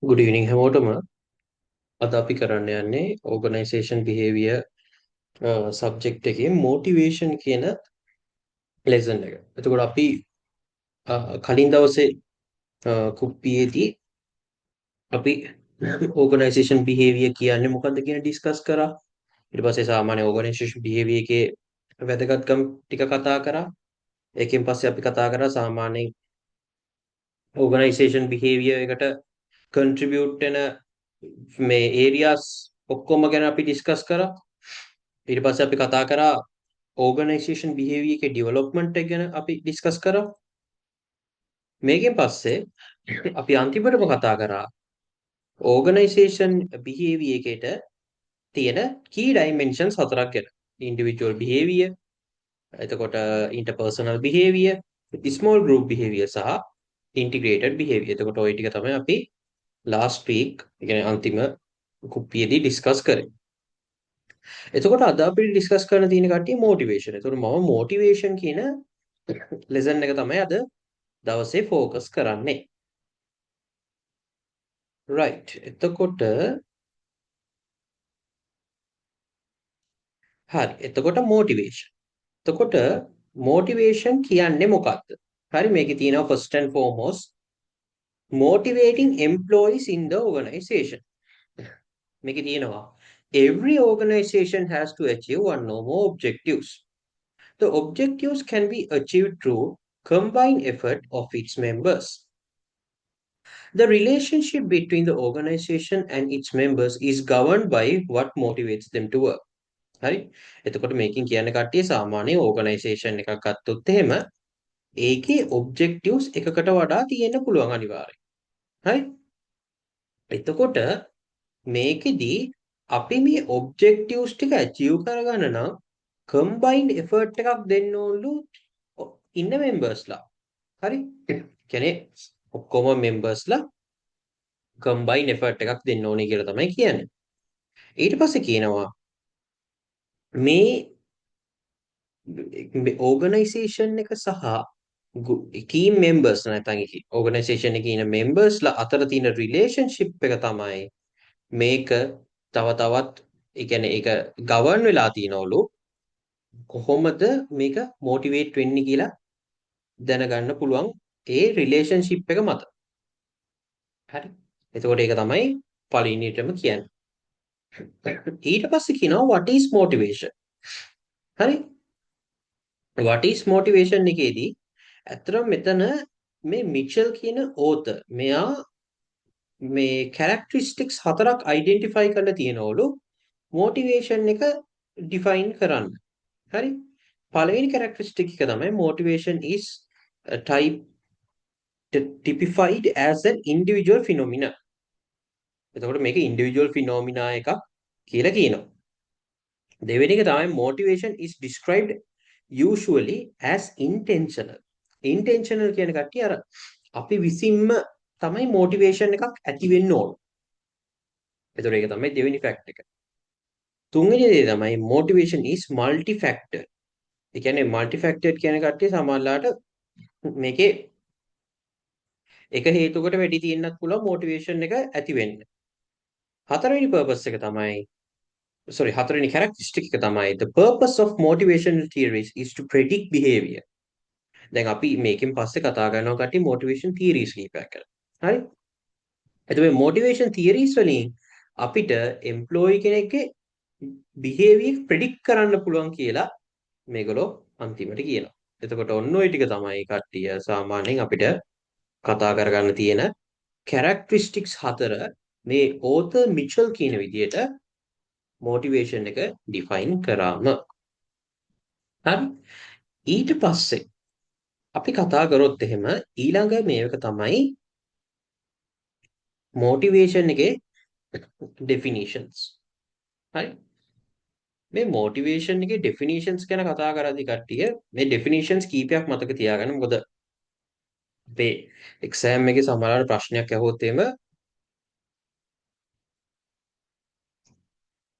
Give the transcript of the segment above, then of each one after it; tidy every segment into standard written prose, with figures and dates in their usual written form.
good evening හැමෝටම අද අපි කරන්න යන්නේ organization behavior subject එකේ motivation කියන lesson එක. එතකොට අපි කලින් දවසේ කුප්පියේදී අපි organization behavior කියන්නේ මොකක්ද කියන discuss කරා. ඊට පස්සේ සාමාන්‍ය organization behavior එකේ වැදගත්කම් ටික කතා කරා. ඒකෙන් පස්සේ අපි කතා කරා සාමාන්‍යයෙන් organization behavior එකට contribute වෙන මේ areas ඔක්කොම ගැන අපි discuss කරා. ඊට පස්සේ අපි කතා කරා organization behavior එකේ development එක ගැන අපි discuss කරා. මේකෙන් පස්සේ අපි අන්තිමටම කතා කරා organization behavior එකට තියෙන key dimensions හතරක් ගැන. individual behavior, එතකොට interpersonal behavior, small group behavior සහ integrated behavior. එතකොට ওই ටික තමයි අපි last week, ඒ කියන්නේ අන්තිම කුප්පියේදී discuss කරේ. එතකොට අද අපි ඩිස්කස් කරන්න තියෙන කට්ටිය මොටිවේෂන්. එතකොට මම මොටිවේෂන් කියන ලෙසන් එක තමයි අද දවසේ ફોකස් කරන්නේ. right. එතකොට හරි. එතකොට මොටිවේෂන්. එතකොට මොටිවේෂන් කියන්නේ මොකක්ද? හරි, මේකේ තියෙනවා first and foremost motivating employees in the organization. මේකේ තියෙනවා every organization has to achieve one or more objectives. The objectives can be achieved through combined effort of its members. The relationship between the organization and its members is governed by what motivates them to work. හරි. එතකොට මේකෙන් කියන්නේ කට්ටිය සාමාන්‍ය organisation එකක් ගත්තොත් එහෙම ඒකේ ඔබ්ජෙක්ටිව්ස් එකකට වඩා තියෙන්න පුළුවන් අනිවාර්යයෙන්. හරි. එතකොට මේකෙදි අපි මේ ඔබ්ජෙක්ටිව්ස් ටික අචීව් කරගන්න නම් කම්බයින්ඩ් එෆර්ට් එකක් දෙන්න ඕනලු ඉන්න මෙම්බර්ස්ලා. හරි. කියන්නේ ඔක්කොම මෙම්බර්ස්ලා කම්බයින් එෆර්ට් එකක් දෙන්න ඕනේ කියලා තමයි කියන්නේ. ඊට පස්සේ කියනවා මේ ඕගනයිසේෂන් එක සහ ටීම් මෙම්බර්ස් නැත්නම් ඕගනයිසේෂන් එකේ ඉන්න මෙම්බර්ස්ලා අතර තියෙන රිලේෂන්ෂිප් එක තමයි මේක තව තවත් ඒ කියන්නේ ඒක ගවර්න් වෙලා තියෙනවලු කොහොමද මේක මොටිවේට් වෙන්නේ කියලා දැනගන්න පුළුවන් ඒ රිලේෂන්ෂිප් එක මත. හරි. එතකොට ඒක තමයි පළවෙනියටම කියන්නේ. ඊට පස්සේ කියනවා what is motivation. හරි. what is motivation එකේදී ඇත්තටම මෙතන මේ මිචල් කියන author මෙයා මේ characteristics හතරක් identify කරලා තියෙනවලු motivation එක define කරන්න. හරි. පළවෙනි characteristic එක තමයි motivation is a typified as an individual phenomena. එතකොට මේක individual phenomena එකක් කියලා කියනවා. දෙවෙනි එක තමයි motivation is described usually as intentional. intentional කියන කට්ටිය අර අපි විසින්ම තමයි motivation එකක් ඇති වෙන්න ඕන. එතකොට ඒක තමයි දෙවෙනි fact එක. තුන්වෙනි දේ තමයි motivation is multi-factor. ඒ කියන්නේ multi-factored කියන කට්ටිය සමහරලාට මේකේ එක හේතුවකට වැඩි තියෙන්නත් පුළුවන් motivation එක ඇති වෙන්න. හතරවෙනි purpose එක තමයි හතරවෙනි characteristic එක තමයි the purpose of motivational theories is to predict behavior. දැන් අපි මේකෙන් පස්සේ කතා කරනවා කට්ටිය motivation theories කීපයක් ගැන. හරි? එතකොට motivation theories වලින් අපිට employee කෙනෙක්ගේ behavior predict කරන්න පුළුවන් කියලා මේගොල්ලෝ අන්තිමට කියනවා. එතකොට ඔන්න ඔය ටික තමයි කට්ටිය සාමාන්‍යයෙන් අපිට කතා කරගන්න තියෙන characteristics හතර මේ author මිචල් කියන විදිහට motivation එක define කරාම. හරි. ඊට පස්සේ අපි කතා කරොත් එහෙම ඊළඟ මේක තමයි motivation එකේ definitions. හරි. මේ motivation එකේ definitions ගැන කතා කරද්දී කට්ටිය මේ definitions කීපයක් මතක තියාගන්න. මොකද අපේ exam එකේ සමහරවල් ප්‍රශ්නයක් ඇහුවොත් එහෙම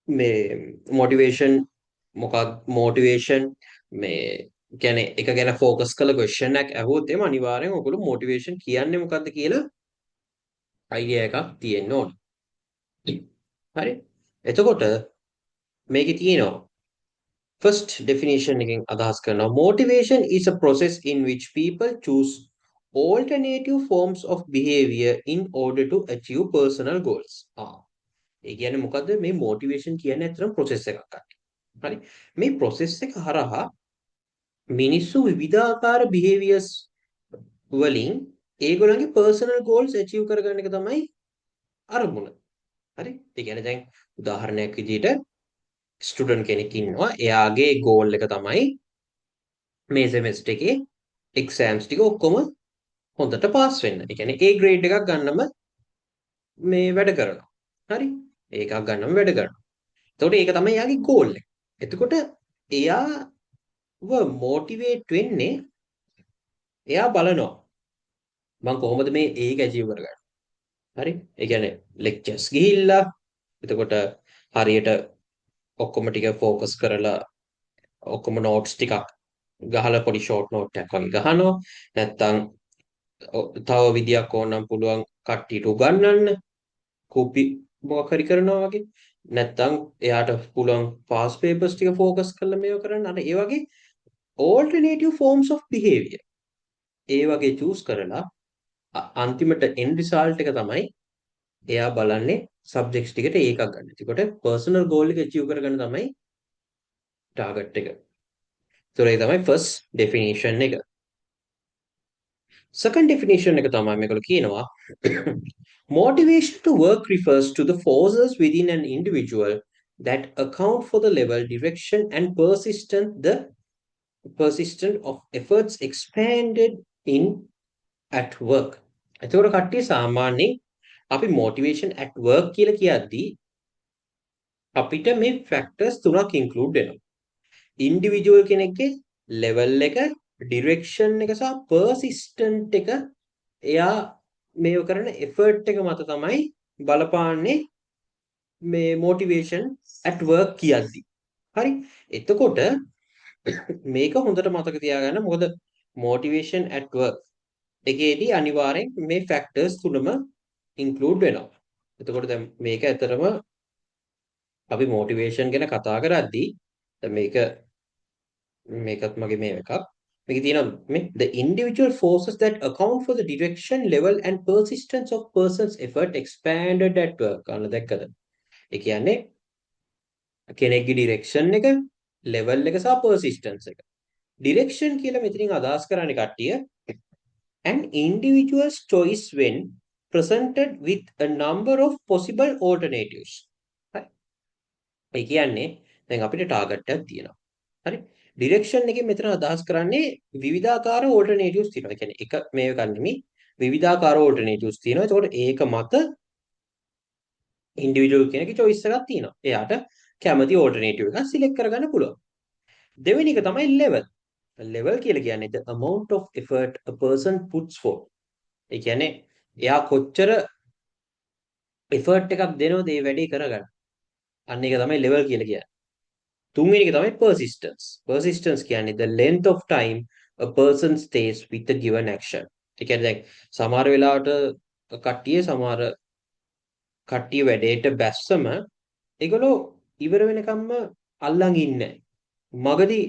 මේ motivation මොකක්ද motivation මේ කියන්නේ එක ගැන focus කරලා question එකක් ඇහුවොත් එහෙම අනිවාර්යෙන් ඔයගොල්ලෝ motivation කියන්නේ මොකක්ද කියලා idea එකක් තියෙන්න ඕන. හරි. එතකොට මේකේ තියෙනවා first definition එකෙන් අදහස් කරනවා motivation is a process in which people choose alternative forms of behavior in order to achieve personal goals. ඒ කියන්නේ මොකද්ද මේ motivation කියන්නේ ඇත්තටම process එකක් අක්කේ. හරි. මේ process එක හරහා මිනිස්සු විවිධාකාර behaviors වලින් ඒගොල්ලන්ගේ personal goals achieve කරගන්න එක තමයි අරමුණ. හරි. ඒ කියන්නේ දැන් උදාහරණයක් විදිහට ස්ටුඩන්ට් කෙනෙක් ඉන්නවා. එයාගේ goal එක තමයි මේ semester එකේ exams ටික ඔක්කොම හොඳට පාස් වෙන්න. ඒ කියන්නේ A grade එකක් ගන්නම මේ වැඩ කරනවා. හරි. ඒකක් ගන්නම වැඩ කරනවා. එතකොට ඒක තමයි එයාගේ goal එක. එතකොට එයාව motivate වෙන්නේ එයා බලනවා මම කොහොමද මේ ඒක achieve කරගන්නේ. හරි. ඒ කියන්නේ lectures ගිහිල්ලා එතකොට හරියට ඔක්කොම ටික focus කරලා ඔක්කොම notes ටිකක් ගහලා පොඩි short note එකක් වගේ ගහනවා. නැත්තම් තව විදියක් ඕනනම් පුළුවන් කට්ටියට උගන්වන්න. කෝපි මොකක් හරි කරනවා වගේ. නැත්තම් එයාට පුළුවන් past papers ටික focus කරලා මේව කරන්න. අර ඒ වගේ alternative forms of behavior. ඒ වගේ choose කරලා අන්තිමට end result එක තමයි එයා බලන්නේ subjects ටිකට ඒකක් ගන්න. එතකොට personal goal එක achieve කරගන්න තමයි target එක. ඒතර ඒ තමයි first definition එක. Second definition එක තමයි මේගොල්ලෝ කියනවා motivation to work refers to the forces within an individual that account for the level, direction and persistent of efforts expanded in at work. එතකොට කට්ටිය සාමාන්‍යයෙන් අපි motivation at work කියලා කියද්දී අපිට මේ factors තුනක් include වෙනවා. individual කෙනෙක්ගේ level එක, direction එක සහ persistent එක එයා මේව කරන effort එක මත තමයි බලපාන්නේ මේ motivation at work කියද්දී. හරි. එතකොට මේක හොඳට මතක තියාගන්න. මොකද motivation at work එකේදී අනිවාර්යෙන් මේ factors තුනම include වෙනවා. එතකොට දැන් මේක ඇත්තටම අපි motivation ගැන කතා කරද්දී දැන් මේකත් මගේ මේ එකක්. මේකේ තියෙනවා මේ the individual forces that account for the direction, level and persistence of person's effort expanded at work. අන්න දැක්කද? ඒ කියන්නේ කෙනෙක්ගේ direction එක, level එක සහ persistence එක. direction කියලා මෙතනින් අදහස් කරන්නේ කට්ටිය an individual's choice when presented with a number of possible alternatives. හරි. ඒ කියන්නේ දැන් අපිට target එකක් තියෙනවා. හරි. direction එකෙන් මෙතන අදහස් කරන්නේ විවිධාකාර alternatives තියෙනවා. ඒ කියන්නේ එක මේක නෙමෙයි විවිධාකාර alternatives තියෙනවා. ඒකෝට ඒක මත individual කෙනෙක්ගේ choice එකක් තියෙනවා. එයාට කැමති alternative එකක් select කරගන්න පුළුවන්. දෙවෙනි එක තමයි level. level කියලා කියන්නේ the amount of effort a person puts for. ඒ කියන්නේ එයා කොච්චර effort එකක් දෙනවද මේ වැඩේ කරගන්න. අන්න ඒක තමයි level කියලා කියන්නේ. තුන්වෙනි එක තමයි persistence. persistence කියන්නේ the length of time a person stays with a given action. ඒ කියන්නේ දැන් සමහර වෙලාවට සමහර කට්ටිය වැඩේට බැස්සම ඒගොල්ලෝ ඉවර වෙනකම්ම අල්ලන් ඉන්නේ නැහැ. මගදී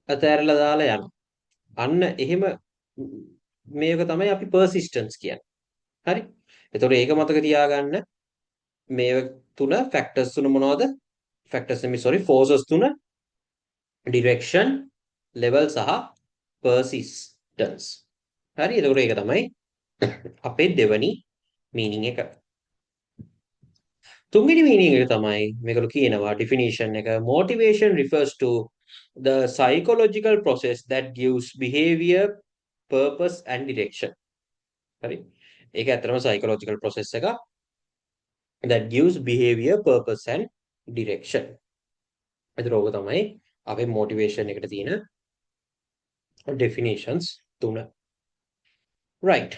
අතෑරලා දාලා යනවා. අන්න එහෙම මේක තමයි අපි persistence කියන්නේ. හරි? එතකොට ඒක මතක තියාගන්න මේ තුන factors තුන මොනවද? forces තුන direction, level සහ persistence. හරි? එතකොට ඒක තමයි අපේ දෙවනි meaning එක. තුන්වෙනි meaning එක තමයි මේගොල්ලෝ කියනවා definition එක motivation refers to the psychological process that gives behavior, purpose and direction. හරි? ඒක ඇත්තටම psychological process එක that gives behavior, purpose and direction. එතකොට ඕක තමයි අපේ motivation එකට තියෙන definitions තුන. right.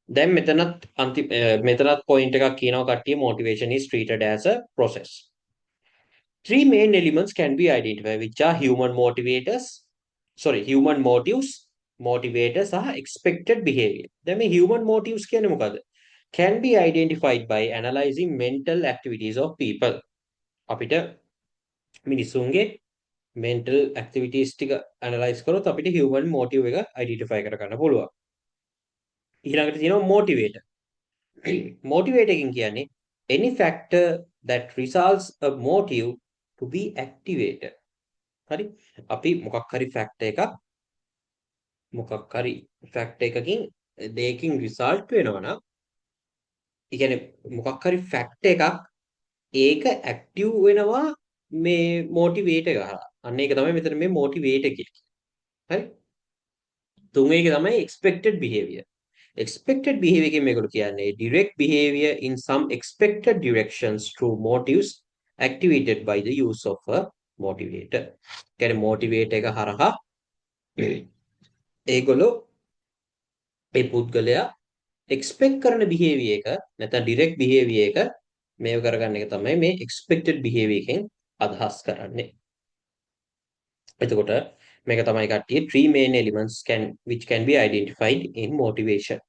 දැන් මෙතනත් point එකක් කියනවා කට්ටිය motivation is treated as a process. Three main elements can be identified which are human motives, motivators සහ expected behavior. දැන් මේ human motives කියන්නේ මොකද්ද? can be identified by analyzing mental activities of people. අපිට මිනිසුන්ගේ mental activities ටික analyze කරොත් අපිට human motive එක identify කරගන්න පුළුවන්. ඊළඟට තියෙනවා motivator. motivator එකකින් කියන්නේ any factor that results a motive to be activated. හරි? අපි මොකක් හරි factor එකකින් දෙයකින් result වෙනවා නම් ඒ කියන්නේ මොකක් හරි fact එකක් ඒක active වෙනවා මේ motivator එක හරහා. අන්න ඒක තමයි මෙතන මේ motivator කියන්නේ. හරි? තුන්වෙනි එක තමයි expected behavior. Expected behavior එකෙන් මේකට කියන්නේ direct behavior in some expected directions through motives activated by the use of a motivator. කියන්නේ motivator එක හරහා ඒගොල්ලෝ ඒ පුද්ගලයා expect කරන behavior එක නැත්නම් direct behavior එක මේව කරගන්න එක තමයි මේ expected behavior එකෙන් අදහස් කරන්නේ. එතකොට මේක තමයි කට්ටිය three main elements which can be identified in motivation.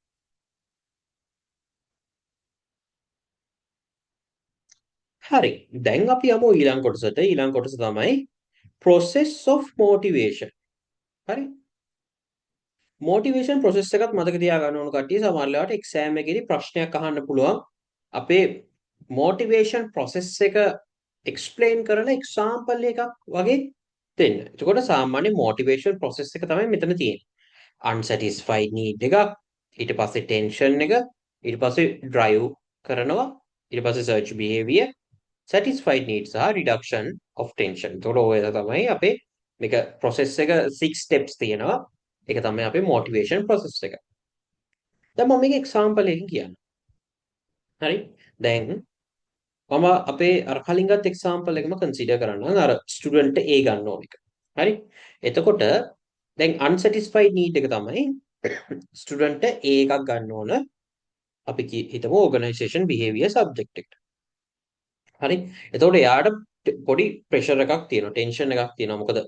හරි. දැන් අපි යමු ඊළඟ කොටසට. ඊළඟ කොටස තමයි process of motivation. හරි. motivation process එකත් මතක තියාගන්න ඕන කට්ටිය සමහර වෙලාවට exam එකේදී ප්‍රශ්නයක් අහන්න පුළුවන්. අපේ motivation process එක explain කරන example එකක් වගේ දෙන්න. එතකොට සාමාන්‍ය motivation process එක තමයි මෙතන තියෙන්නේ. unsatisfied need එකක්, ඊට පස්සේ tension එක, ඊට පස්සේ drive කරනවා, ඊට පස්සේ search behavior, satisfied needs සහ reduction of tension. එතකොට ඔය තමයි අපේ මේක process එක 6 steps තියෙනවා. ඒක තමයි අපේ motivation process එක. දැන් මම මේක example එකකින් කියන්නම්. හරි? දැන් මම අපේ අර කලින් ගත්ත example එකම consider කරන්න අර student A ගන්න ඕන එක. හරි? එතකොට දැන් unsatisfied need එක තමයි student A එකක් ගන්න ඕන. අපි හිතමු organization behavior subject එකට. හරි? එතකොට එයාට පොඩි pressure එකක් තියෙනවා, tension එකක් තියෙනවා. මොකද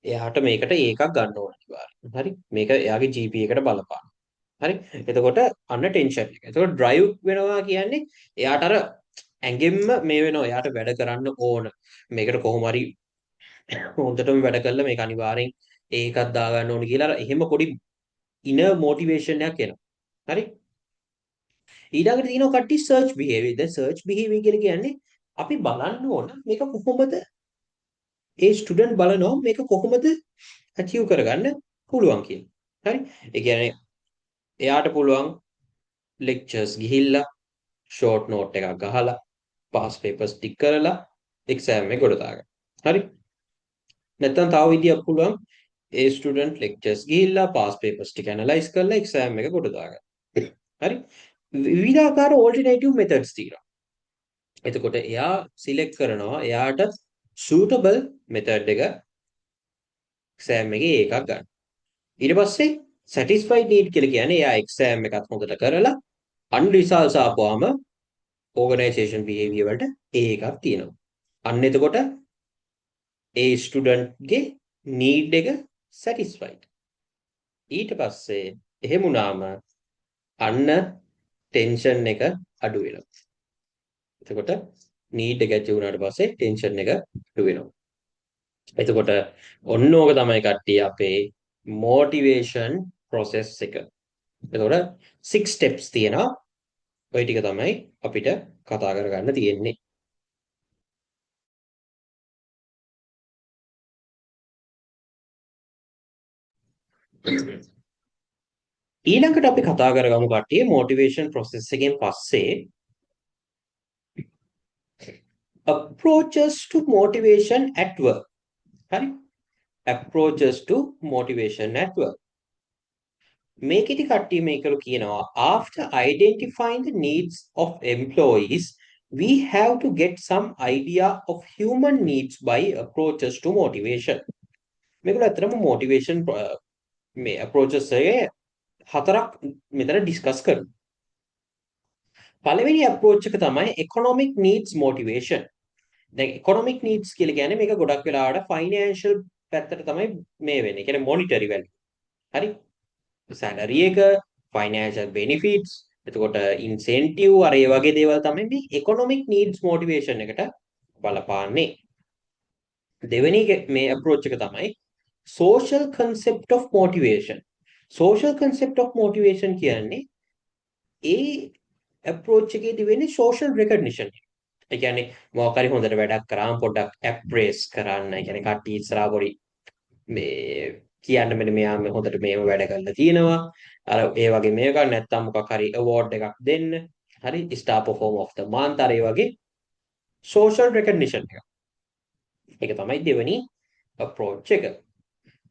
එයාට මේකට ඒකක් ගන්න ඕන අනිවාර්යයෙන්. හරි? මේක එයාගේ GPA එකට බලපාන. හරි? එතකොට අන්න ටෙන්ෂන් එක. එතකොට drive වෙනවා කියන්නේ එයාට අර ඇඟෙන්ම මේ වෙනවා. එයාට වැඩ කරන්න ඕන. මේකට කොහොම හරි හොඳටම වැඩ කළා මේක අනිවාර්යෙන් ඒකක් දාගන්න ඕන කියලා අර එහෙම පොඩි inner motivation එකක් එනවා. හරි? ඊළඟට තියෙනවා කට්ටිය search behavior. දැන් search behavior කියලා කියන්නේ අපි බලන්න ඕන මේක කොහොමද ඒ ස්ටුඩන්ට් බලනවා මේක කොහොමද achieve කරගන්න පුළුවන් කියලා. හරි? ඒ කියන්නේ එයාට පුළුවන් lectures ගිහිල්ලා short note එකක් ගහලා past papers ටික කරලා exam එක ගොඩ දාගන්න. හරි? නැත්නම් තව විදියක් පුළුවන් ඒ ස්ටුඩන්ට් lectures ගිහිල්ලා past papers ටික analyze කරලා exam එක ගොඩ දාගන්න. හරි? විවිධාකාර alternative methods තියෙනවා. එතකොට එයා select කරනවා එයාට suitable method එක exam එකේ එකක් ගන්න. ඊට පස්සේ satisfied need කියලා කියන්නේ එයා exam එකත් හොඳට කරලා unresults ආපුවාම organization behavior වලට එකක් තියෙනවා. අන්න එතකොට ඒ student ගේ need එක satisfied. ඊට පස්සේ එහෙම වුණාම අන්න tension එක අඩු වෙනවා. එතකොට need එක ඇති වුණාට පස්සේ tension එක අඩු වෙනවා. එතකොට ඔන්න ඕක තමයි කට්ටිය අපේ motivation process එක. එතකොට 6 steps තියෙනවා. ඔය ටික තමයි අපිට කතා කරගන්න තියෙන්නේ. ඊළඟට අපි කතා කරගමු කට්ටිය motivation process එකෙන් පස්සේ approaches to motivation at work. හරි? approaches to motivation at work. මේකෙදි කට්ටිය මේකලු කියනවා after identifying the needs of employees we have to get some idea of human needs by approaches to motivation. මේකල අතරම motivation මේ approaches එකේ හතරක් මෙතන discuss කරමු. පළවෙනි approach එක තමයි economic needs motivation. දැන් economic needs කියලා කියන්නේ මේක ගොඩක් වෙලාවට financial පැත්තට තමයි මේ වෙන්නේ. කියන්නේ monetary value. හරි? salary එක, financial benefits, එතකොට ඉන්සෙන්ටිව් අර ඒ වගේ දේවල් තමයි මේ ඉකොනොමික් නීඩ්ස් මොටිවේෂන් එකට බලපාන්නේ. දෙවෙනි මේ අප්‍රෝච් එක තමයි social concept of motivation. social concept of motivation කියන්නේ ඒ approach එකේදී වෙන්නේ social recognition. ඒ කියන්නේ මොකක් හරි හොඳට වැඩක් කරාම පොඩ්ඩක් appraise කරන්න. ඒ කියන්නේ කට්ටිය ඉස්සරහා පොඩි මේ කියන්න මෙන්න මෙයා මේ හොඳට මේව වැඩ කරලා තියෙනවා. අර ඒ වගේ මේක නැත්තම් මොකක් හරි award එකක් දෙන්න. හරි star performer of the month අර ඒ වගේ social recognition එක. ඒක තමයි දෙවෙනි approach එක.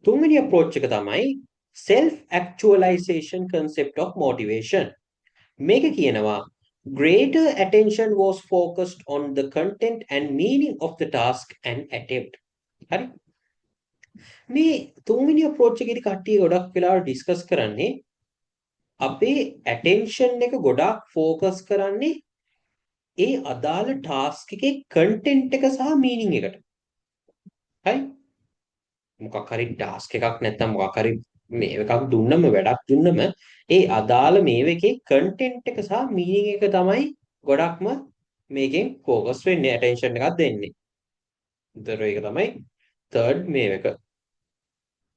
තුන්වෙනි approach එක තමයි self actualization concept of motivation. මේක කියනවා greater attention was focused on the content and meaning of the task and attempt. හරි මේ තුන්වෙනි approach එකේදී කට්ටිය ගොඩක් වෙලාවට ඩිස්කස් කරන්නේ අපේ attention එක ගොඩාක් focus කරන්නේ ඒ අදාළ task එකේ content එක සහ meaning එකට. හරි මොකක් හරි task එකක් නැත්නම් මොකක් හරි මේ එකක් දුන්නම වැඩක් දුන්නම ඒ අදාළ මේවකේ content එක සහ meaning එක තමයි ගොඩක්ම මේකෙන් focus වෙන්නේ attention එකක් දෙන්නේ. ඒතර ඒක තමයි third මේවක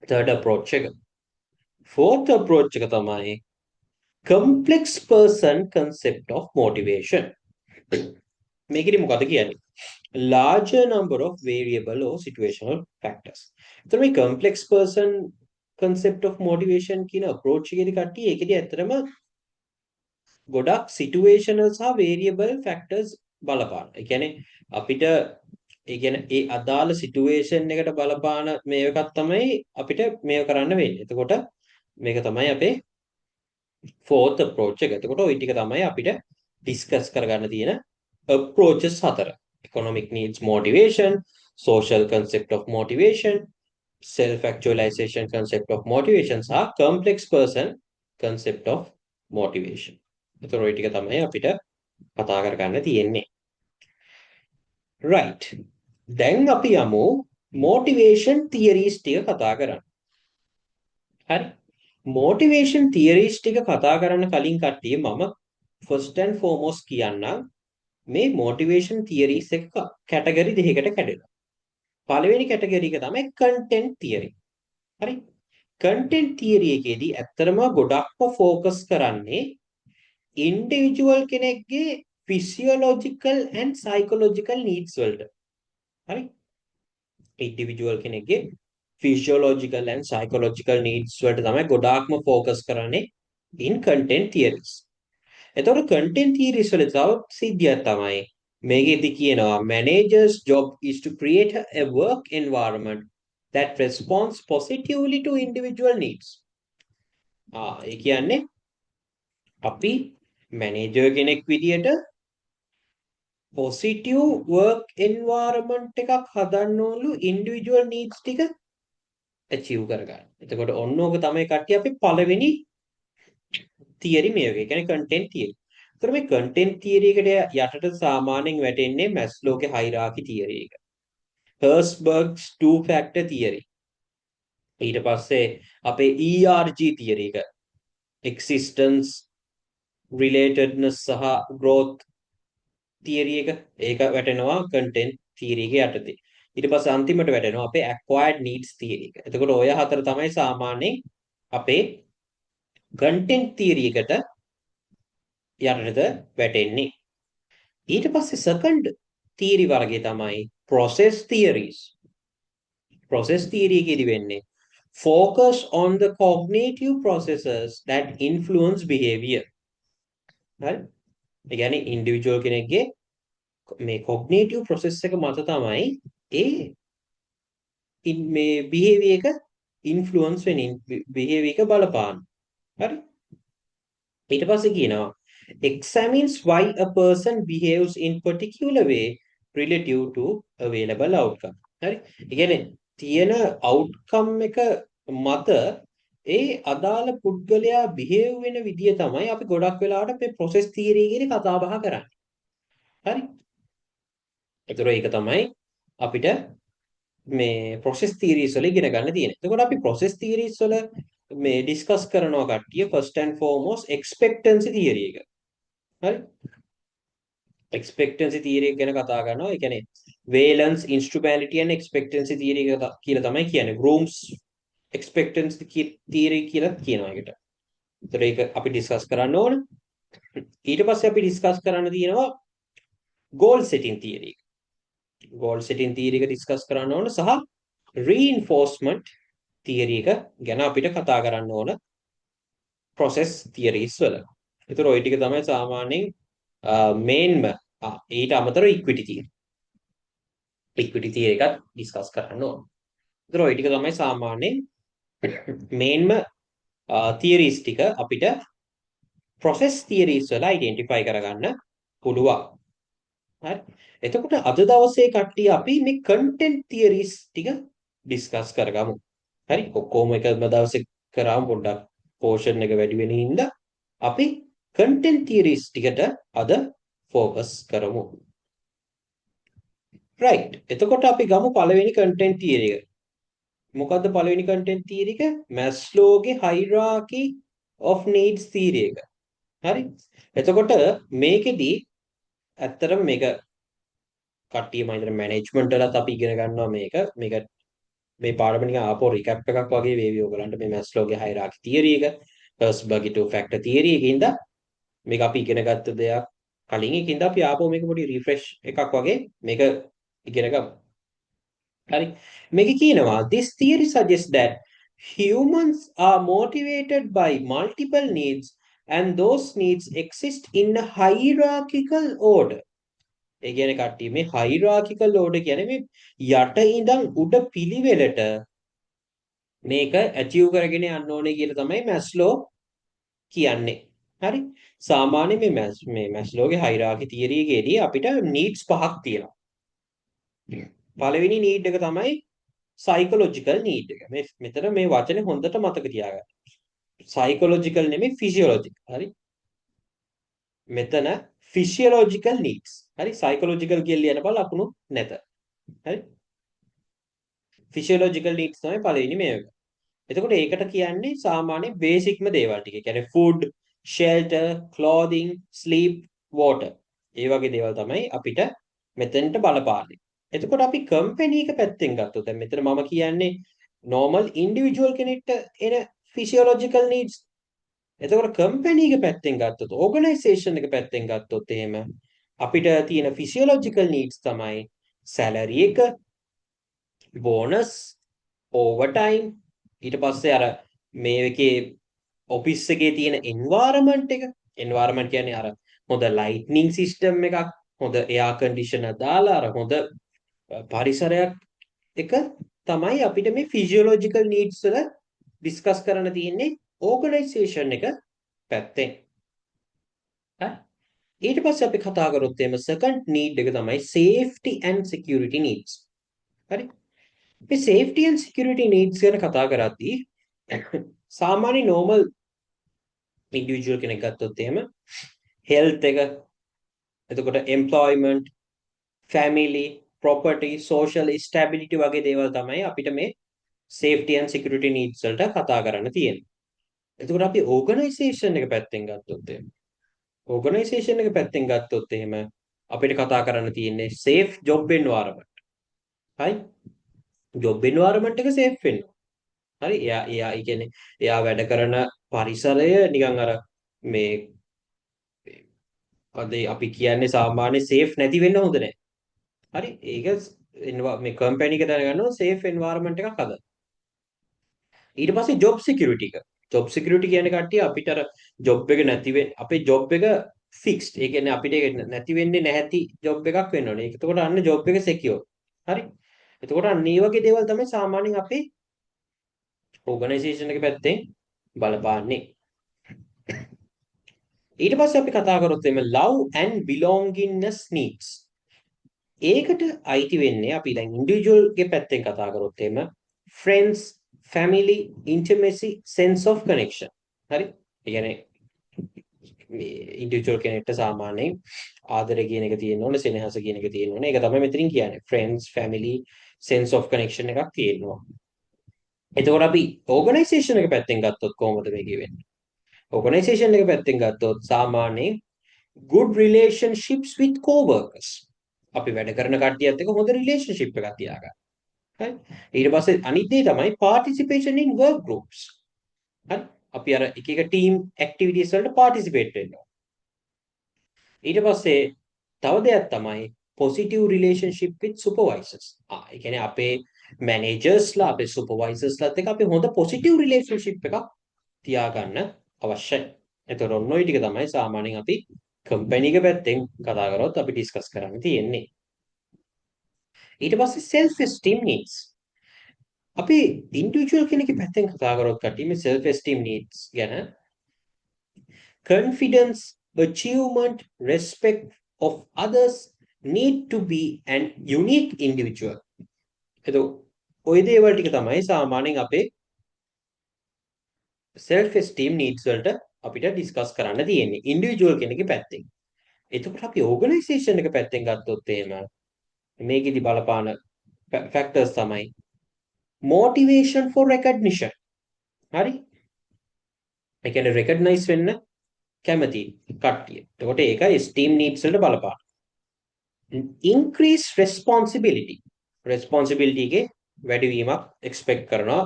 third approach එක. fourth approach එක තමයි complex person concept of motivation. මේකෙදි මොකද කියන්නේ? larger number of variable or situational factors. එතකොට මේ complex person concept of motivation කියන approach එකේදී කට්ටිය ඒකෙදි ඇත්තටම ගොඩක් situational සහ variable factors බලපාන. ඒ කියන්නේ අපිට ඒ කියන්නේ ඒ අදාළ situation එකට බලපාන මේකක් තමයි අපිට මේක කරන්න වෙන්නේ. එතකොට මේක තමයි අපේ fourth approach එක. එතකොට ওই ටික තමයි අපිට discuss කරගන්න තියෙන approaches හතර. economic needs motivation, social concept of motivation, self actualization concept of motivation සහ complex person concept of motivation. එතකොට ওই ටික තමයි අපිට කතා කරගන්න තියෙන්නේ. right. දැන් අපි යමු motivation theories ටික කතා කරන්න. හරි. motivation theories ටික කතා කරන්න කලින් කට්ටිය මම first and foremost කියන්නම් මේ motivation theories එක කැටගරි දෙකකට කැඩෙනවා. පළවෙනි කැටගරි එක තමයි content theory. හරි. content theory එකේදී ඇත්තටම ගොඩක්ම focus කරන්නේ individual කෙනෙක්ගේ physiological and psychological needs වලට. හරි. individual කෙනෙක්ගේ physiological and psychological needs වලට තමයි ගොඩාක්ම focus කරන්නේ in content theories. එතකොට content theories වල තව සිද්ධියක් තමයි මේකෙදි කියනවා managers job is to create a work environment that responds positively to individual needs. ඒ කියන්නේ අපි manager කෙනෙක් විදියට positive work environment එකක් හදන්න ඕනලු individual needs ටික achieve කරගන්න. එතකොට ඔන්න ඕක තමයි කට්ටිය අපි පළවෙනි theory මේක. ඒ කියන්නේ content theory. ඒතර මේ content theory එකට යටට සාමාන්‍යයෙන් වැටෙන්නේ මැස්ලෝගේ hierarchy theory එක. Herzberg's two factor theory. ඊට පස්සේ අපේ ERG theory එක. existence, relatedness සහ growth theory එක. ඒක වැටෙනවා content theory එක යටතේ. ඊට පස්සේ අන්තිමට වැටෙනවා අපේ acquired needs theory එක. එතකොට ඔය හතර තමයි සාමාන්‍යයෙන් අපේ content theory එකට යටට වැටෙන්නේ. ඊට පස්සේ second theory වර්ගය තමයි process theories. process theory එකේදී වෙන්නේ focus on the cognitive processes that influence behavior. හරි? ඒ කියන්නේ individual කෙනෙක්ගේ මේ cognitive process එක මත තමයි ඒ මේ behavior එක influence වෙනින් behavior එක බලපාන. හරි? ඊට පස්සේ කියනවා examines why a person behaves in particular way relative to available outcome. හරි? ඒ කියන්නේ තියෙන outcome එක මත ඒ අදාළ පුද්ගලයා behave වෙන විදිය තමයි අපි ගොඩක් වෙලාවට මේ process theory එකේදී කතා බහ කරන්නේ. හරි? ඒතර ඒක තමයි අපිට මේ process theories වල ඉගෙන ගන්න තියෙන්නේ. එතකොට අපි process theories වල මේ discuss කරනවා කට්ටිය first and foremost expectancy theory එක. හරි expectancy theory එක ගැන කතා කරනවා. ඒ කියන්නේ valence, instrumentality and expectancy theory එක කියලා තමයි කියන්නේ. Grooms expectancy theory කියලා කියනවා ඒකට. ඒතර ඒක අපි ඩිස්කස් කරන්න ඕන. ඊට පස්සේ අපි ඩිස්කස් කරන්න තියෙනවා goal setting theory එක. goal setting theory එක ඩිස්කස් කරන්න ඕන සහ reinforcement theory එක ගැන අපිට කතා කරන්න ඕන process theories වල. ඒතර ওই ටික තමයි සාමාන්‍යයෙන් මේන්ම ඊට අමතරව equity theory. equity theory එකත් ඩිස්කස් කරන්න ඕන. ඒතර ওই ටික තමයි සාමාන්‍යයෙන් මේන්ම theories ටික අපිට process theories වල identify කරගන්න පුළුවන්. හරි. එතකොට අද දවසේ කට්ටිය අපි මේ content theories ටික ඩිස්කස් කරගමු. හරි. ඔක්කොම එකම දවසේ කරාම පොඩ්ඩක් portion එක වැඩි වෙන හින්දා අපි content theories ටිකට අද focus කරමු. right. එතකොට අපි ගමු පළවෙනි content theory එක. මොකද්ද පළවෙනි content theory එක? Maslowගේ hierarchy of needs theory එක. හරි. එතකොට මේකෙදි ඇත්තටම මේක කට්ටිය මම හිතන මැනේජ්මන්ට් වලත් අපි ඉගෙන ගන්නවා මේක මේ පාඩම නිකන් ආපහු රිකැප් එකක් වගේ වේවි ඔයගලන්ට මේ මැස්ලෝගේ හයිරාකි තියරි එක හර්ස්බර්ග් ෆැක්ටර් තියරි එකින්ද මේක අපි ඉගෙන ගත්ත දෙයක් කලින් එකින්ද අපි ආපහු මේක පොඩි රිෆ්‍රෙෂ් එකක් වගේ මේක ඉගෙන ගමු. හරි. මේක කියනවා this theory suggests that humans are motivated by multiple needs and those needs exist in a hierarchical order. ඒ කියන්නේ කට්ටිය මේ හයිරාකිකල් ඕඩර් කියන්නේ මේ යට ඉඳන් උඩ පිළිවෙලට මේක ඇචීව් කරගෙන යන්න ඕනේ කියලා තමයි මැස්ලෝ කියන්නේ. හරි. සාමාන්‍ය මේ මැස්ලෝගේ හයිරාකි තියරි එකේදී අපිට නීඩ්ස් පහක් තියෙනවා. පළවෙනි නීඩ් එක තමයි සයිකොලොජිකල් නීඩ් එක. මෙතන මේ වචනේ හොඳට මතක තියාගන්න. සයිකොලොජිකල් නෙමෙයි ෆිසියොලොජිකල්. හරි. මෙතන physiological needs. හරි psychological කියලා ලියන බල ලකුණු නැත. හරි. physiological needs තමයි පළවෙනි මේක. එතකොට ඒකට කියන්නේ සාමාන්‍ය බේසික්ම දේවල් ටික. ඒ කියන්නේ food, shelter, clothing, sleep, water. ඒ වගේ දේවල් තමයි අපිට මෙතෙන්ට බලපාන්නේ. එතකොට අපි කම්පැනි එක පැත්තෙන් ගත්තොත් දැන් මෙතන මම කියන්නේ normal individual කෙනෙක්ට එන physiological needs. එතකොට කම්පැනි එක පැත්තෙන් ගත්තොත් ඕගනයිසේෂන් එක පැත්තෙන් ගත්තොත් එහෙම අපිට තියෙන ෆිසියොලොජිකල් නීඩ්ස් තමයි සැලරි එක, බෝනස්, ඕවර්ටයිම්, ඊට පස්සේ අර මේකේ ඔෆිස් එකේ තියෙන එන්වයරන්මන්ට් එක. එන්වයරන්මන්ට් කියන්නේ අර හොඳ ලයිට්නින් සිස්ටම් එකක්, හොඳ එයාර් කන්ඩිෂනර් දාලා අර හොඳ පරිසරයක් එක තමයි අපිට මේ ෆිසියොලොජිකල් නීඩ්ස් වල ඩිස්කස් කරන්න තියෙන්නේ ඕගනයිසේෂන් එක පැත්තෙන්. හරි. ඊට පස්සේ අපි කතා කරොත් එimhe second need එක තමයි safety and security needs. හරි. මේ safety and security needs ගැන කතා කරද්දී සාමාන්‍ය normal individual කෙනෙක් ගත්තොත් එහෙම health එක, එතකොට employment, family, property, social stability වගේ දේවල් තමයි අපිට මේ safety and security needs වලට කතා කරන්න තියෙන්නේ. එතකොට අපි organization එක පැත්තෙන් ගත්තොත් එහෙම ඕගනයිසේෂන් එක පැත්තෙන් ගත්තොත් එහෙම අපිට කතා කරන්න තියෙන්නේ safe job environment. හරි. job environment එක safe වෙන්න. හරි. එයා කියන්නේ එයා වැඩ කරන පරිසරය නිකන් අර මේ අපි කියන්නේ සාමාන්‍ය safe නැති වෙන්න හොඳ නැහැ. හරි. ඒක මේ කම්පැනි එක දැනගන්නවා safe environment එකක් හදන්න. ඊට පස්සේ job security එක. job security කියන්නේ කට්ටිය අපිට අර job එක නැති වෙන්නේ අපේ job එක fixed. ඒ කියන්නේ අපිට ඒක නැති වෙන්නේ නැති job එකක් වෙන්න ඕනේ. ඒක එතකොට අන්න job එක secure. හරි. එතකොට අන්න මේ වගේ දේවල් තමයි සාමාන්‍යයෙන් අපේ organization එක පැත්තෙන් බලපාන්නේ. ඊට පස්සේ අපි කතා කරොත් එimhe love and belongingness needs. ඒකට අයිති වෙන්නේ අපි දැන් individual ගේ පැත්තෙන් කතා කරොත් එimhe friends, family, intimacy, sense of connection. හරි. ඒ කියන්නේ මේ ඉන්ඩිවිජුවල් කෙනෙක්ට සාමාන්‍යයෙන් ආදරය කියන එක තියෙන්න ඕනේ, සෙනෙහස කියන එක තියෙන්න ඕනේ. ඒක තමයි මෙතනින් කියන්නේ. friends, family, sense of connection එකක් තියෙනවා. එතකොට අපි ඕගනයිසේෂන් එක පැත්තෙන් ගත්තොත් කොහොමද මේක වෙන්නේ? ඕගනයිසේෂන් එක පැත්තෙන් ගත්තොත් සාමාන්‍යයෙන් good relationships with co-workers. අපි වැඩ කරන කට්ටියත් එක්ක හොඳ රිලේෂන්ෂිප් එකක් තියාගන්න. හරි. ඊට පස්සේ අනිත් දේ තමයි participation in work groups. හරි. අපි අර එක එක team activities වලට participate වෙනවා. ඊට පස්සේ තව දෙයක් තමයි positive relationship with supervisors. ඒ කියන්නේ අපේ managers ලා අපේ supervisors ලාත් එක්ක අපි හොඳ positive relationship එකක් තියාගන්න අවශ්‍යයි. එතකොට ඔන්න ඔය ටික තමයි සාමාන්‍යයෙන් අපි කම්පැනි එක පැත්තෙන් කතා කරොත් අපි ඩිස්කස් කරන්න තියෙන්නේ. ඊට පස්සේ self esteem needs. අපි ඉන්ඩිවිජුවල් කෙනෙක්ගේ පැත්තෙන් කතා කරොත් කට්ටිය මේ self esteem needs ගැන confidence, achievement, respect of others need to be an unique individual. එතකොට ওই දේවල් ටික තමයි සාමාන්‍යයෙන් අපේ self esteem needs වලට අපිට ඩිස්කස් කරන්න තියෙන්නේ ඉන්ඩිවිජුවල් කෙනෙක්ගේ පැත්තෙන්. එතකොට අපි ඕගනයිසේෂන් එක පැත්තෙන් ගත්තොත් එහෙම මේකෙදි බලපාන ෆැක්ටර්ස් තමයි motivation for recognition. හරි? ඒ කියන්නේ recognize වෙන්න කැමති කට්ටිය. එතකොට ඒක esteem needs වලට බලපාන. increase responsibility. responsibility එකේ වැඩිවීමක් expect කරනවා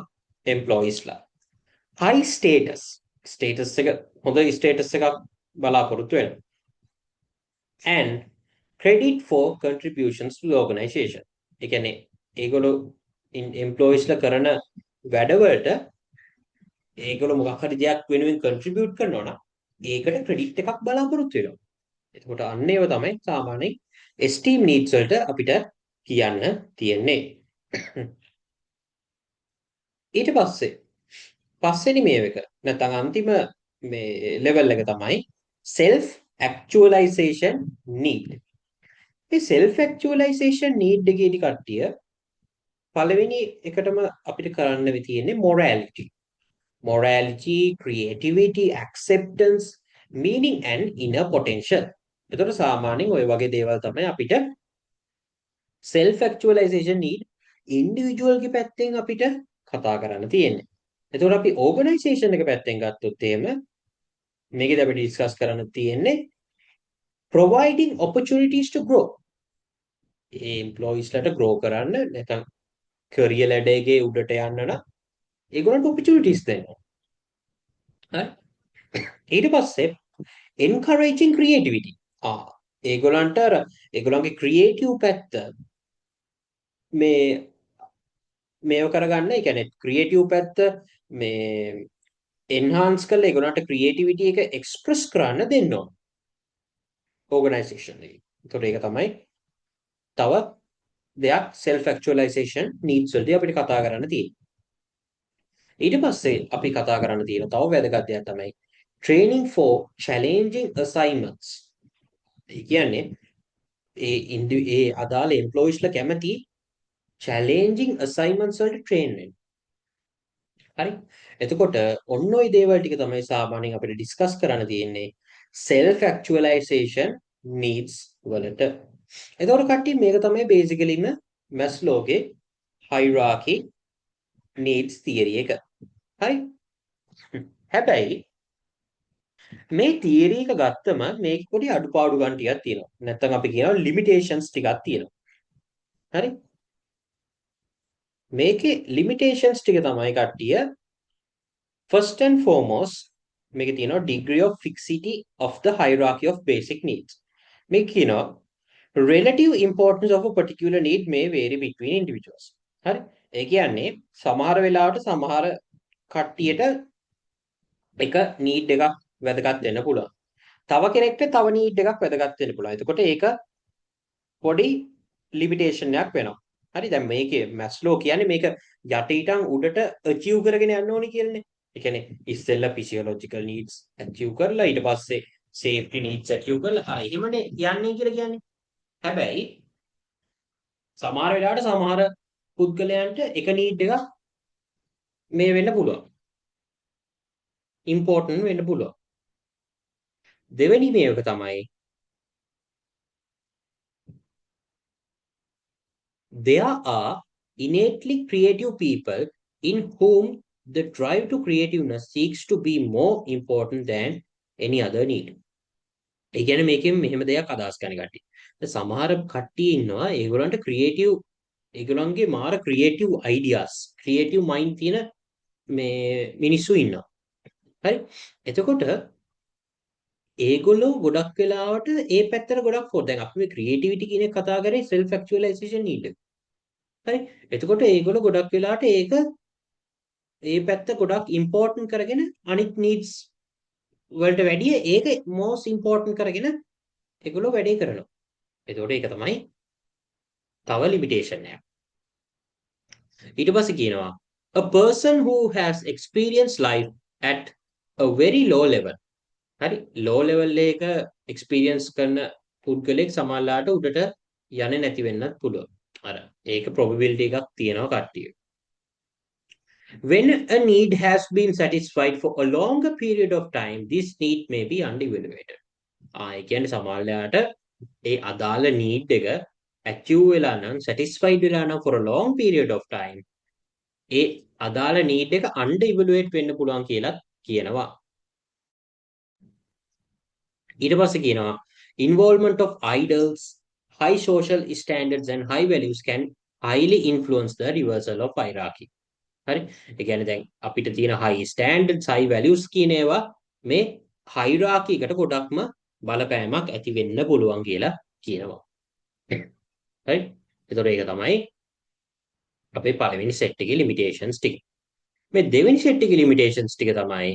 employees ලා. high status. status එක හොඳ status එකක් බලාපොරොත්තු වෙනවා. and credit for contributions to the organization. ඒ කියන්නේ ඒගොල්ලෝ employeesලා කරන වැඩවලට ඒගොල්ලෝ මොකක් හරි දෙයක් වෙනුවෙන් contribute කරනවා නම් ඒකට credit එකක් බලාපොරොත්තු වෙනවා. එතකොට අන්න ඒව තමයි සාමාන්‍යයෙන් esteem needs වලට අපිට කියන්න තියෙන්නේ. ඊට පස්සේ පස්වෙනි මේක නැත්නම් අන්තිම මේ level එක තමයි self actualization need. මේ self actualization need එකේදී කට්ටිය පළවෙනි එකටම අපිට කරන්න තියෙන්නේ morality, creativity, acceptance, meaning and inner potential. එතකොට සාමාන්‍යයෙන් ওই වගේ දේවල් තමයි අපිට self actualization need individual ගේ පැත්තෙන් අපිට කතා කරන්න තියෙන්නේ. එතකොට අපි organization එක පැත්තෙන් ගත්තොත් එහෙම මේකද අපිට ඩිස්කස් කරන්න තියෙන්නේ providing opportunities to grow. A employees ලට grow කරන්න නැත්නම් career ladder එකේ උඩට යන්න නම් ඒගොල්ලන්ට opportunities දෙනවා. හරි? ඊට පස්සේ encouraging creativity. ඒගොල්ලන්ට අර ඒගොල්ලන්ගේ creative පැත්ත මේව කරගන්න, ඒ කියන්නේ creative පැත්ත මේ enhance කරලා ඒගොල්ලන්ට creativity එක express කරන්න දෙන්න ඕන. organization එකේ. ඒතකොට ඒක තමයි තව දෙයක් self actualization needs වලදී අපිට කතා කරන්න තියෙන්නේ. ඊට පස්සේ අපි කතා කරන්න තියෙන තව වැදගත් දෙයක් තමයි training for challenging assignments. ඒ කියන්නේ ඒ අදාළ employeesලා කැමති challenging assignments වලට train වෙන්න. හරි? එතකොට ඔන්න ඔය දේවල් ටික තමයි සාමාන්‍යයෙන් අපිට ඩිස්කස් කරන්න තියෙන්නේ self actualization needs වලට. එතකොට කට්ටිය මේක තමයි basicallyම Maslowගේ hierarchy needs theory එක. හරි? හැබැයි මේ theory එක ගත්තම මේක පොඩි අඩුපාඩු ගන්න ටිකක් තියෙනවා. නැත්නම් අපි කියනවා limitations ටිකක් තියෙනවා. හරි? මේකේ limitations ටික තමයි කට්ටිය first and foremost මේකේ තියෙනවා degree of fixity of the hierarchy of basic needs. මේක කියනවා relative importance of a particular need may vary between individuals. හරි? ඒ කියන්නේ සමහර වෙලාවට සමහර කට්ටියට එක need එකක් වැදගත් වෙන්න පුළුවන්. තව කෙනෙක්ට තව need එකක් වැදගත් වෙන්න පුළුවන්. එතකොට ඒක පොඩි limitation එකක් වෙනවා. හරි? දැන් මේකේ මැස්ලෝ කියන්නේ මේක යටිටන් උඩට achieve කරගෙන යන්න ඕනි කියලානේ. ඒ කියන්නේ ඉස්සෙල්ලා physiological needs achieve කරලා ඊට පස්සේ safety needs achieve කරලා එහෙමනේ යන්නේ කියලා කියන්නේ. හැබැයි සමහර වෙලාවට සමහර පුද්ගලයන්ට එක need එකක් මේ වෙන්න පුළුවන්. important වෙන්න පුළුවන්. දෙවෙනි මේක තමයි there are innately creative people in whom the drive to creativeness seeks to be more important than any other need. ඒ කියන්නේ මේකෙන් මෙහෙම දෙයක් අදහස් කරන කට්ටිය. දැන් සමහර කට්ටිය ඉන්නවා ඒගොල්ලන්ට ක්‍රියේටිව් ඒගොල්ලන්ගේ මාර ක්‍රියේටිව් අයිඩියාස් ක්‍රියේටිව් මයින්ඩ් තියෙන මේ මිනිස්සු ඉන්නවා. හරි? එතකොට ඒගොල්ලෝ ගොඩක් වෙලාවට ඒ පැත්තට ගොඩක් ෆෝර්. දැන් අපි මේ ක්‍රියේටිවිටි කියන එක කතා කරේ self actualization need එක. හරි? එතකොට ඒගොල්ලෝ ගොඩක් වෙලාවට ඒක ඒ පැත්ත ගොඩක් ඉම්පෝර්ටන්ට් කරගෙන අනිත් needs වලට වැඩිය ඒක most important කරගෙන ඒගොල්ලෝ වැඩේ කරනවා. එතකොට ඒක තමයි තව limitation එකක්. ඊට පස්සේ කියනවා a person who has experienced life at a very low level. හරි low level එක experience කරන පුද්ගලෙක් සමහරලාට උඩට යන්නේ නැති වෙන්නත් පුළුවන්. අර ඒක probability එකක් තියෙනවා කට්ටිය. When a need has been satisfied for a longer period of time, this need may be underevaluated. ඒ කියන්නේ සමහරලාට ඒ අදාළ need එක achieve වෙලා නම් satisfied වෙලා නම් for a long period of time ඒ අදාළ need එක under evaluate වෙන්න පුළුවන් කියලා කියනවා. ඊට පස්සේ කියනවා involvement of idols, high social standards and high values can highly influence the reversal of hierarchy. හරි? ඒ කියන්නේ දැන් අපිට තියෙන high standards, high values කියන ඒවා මේ hierarchy එකට ගොඩක්ම බලපෑමක් ඇති වෙන්න පුළුවන් කියලා කියනවා. හරි? ඒතකොට ඒක තමයි අපේ පළවෙනි සෙට් එකේ limitations ටික. මේ දෙවෙනි සෙට් එකේ limitations ටික තමයි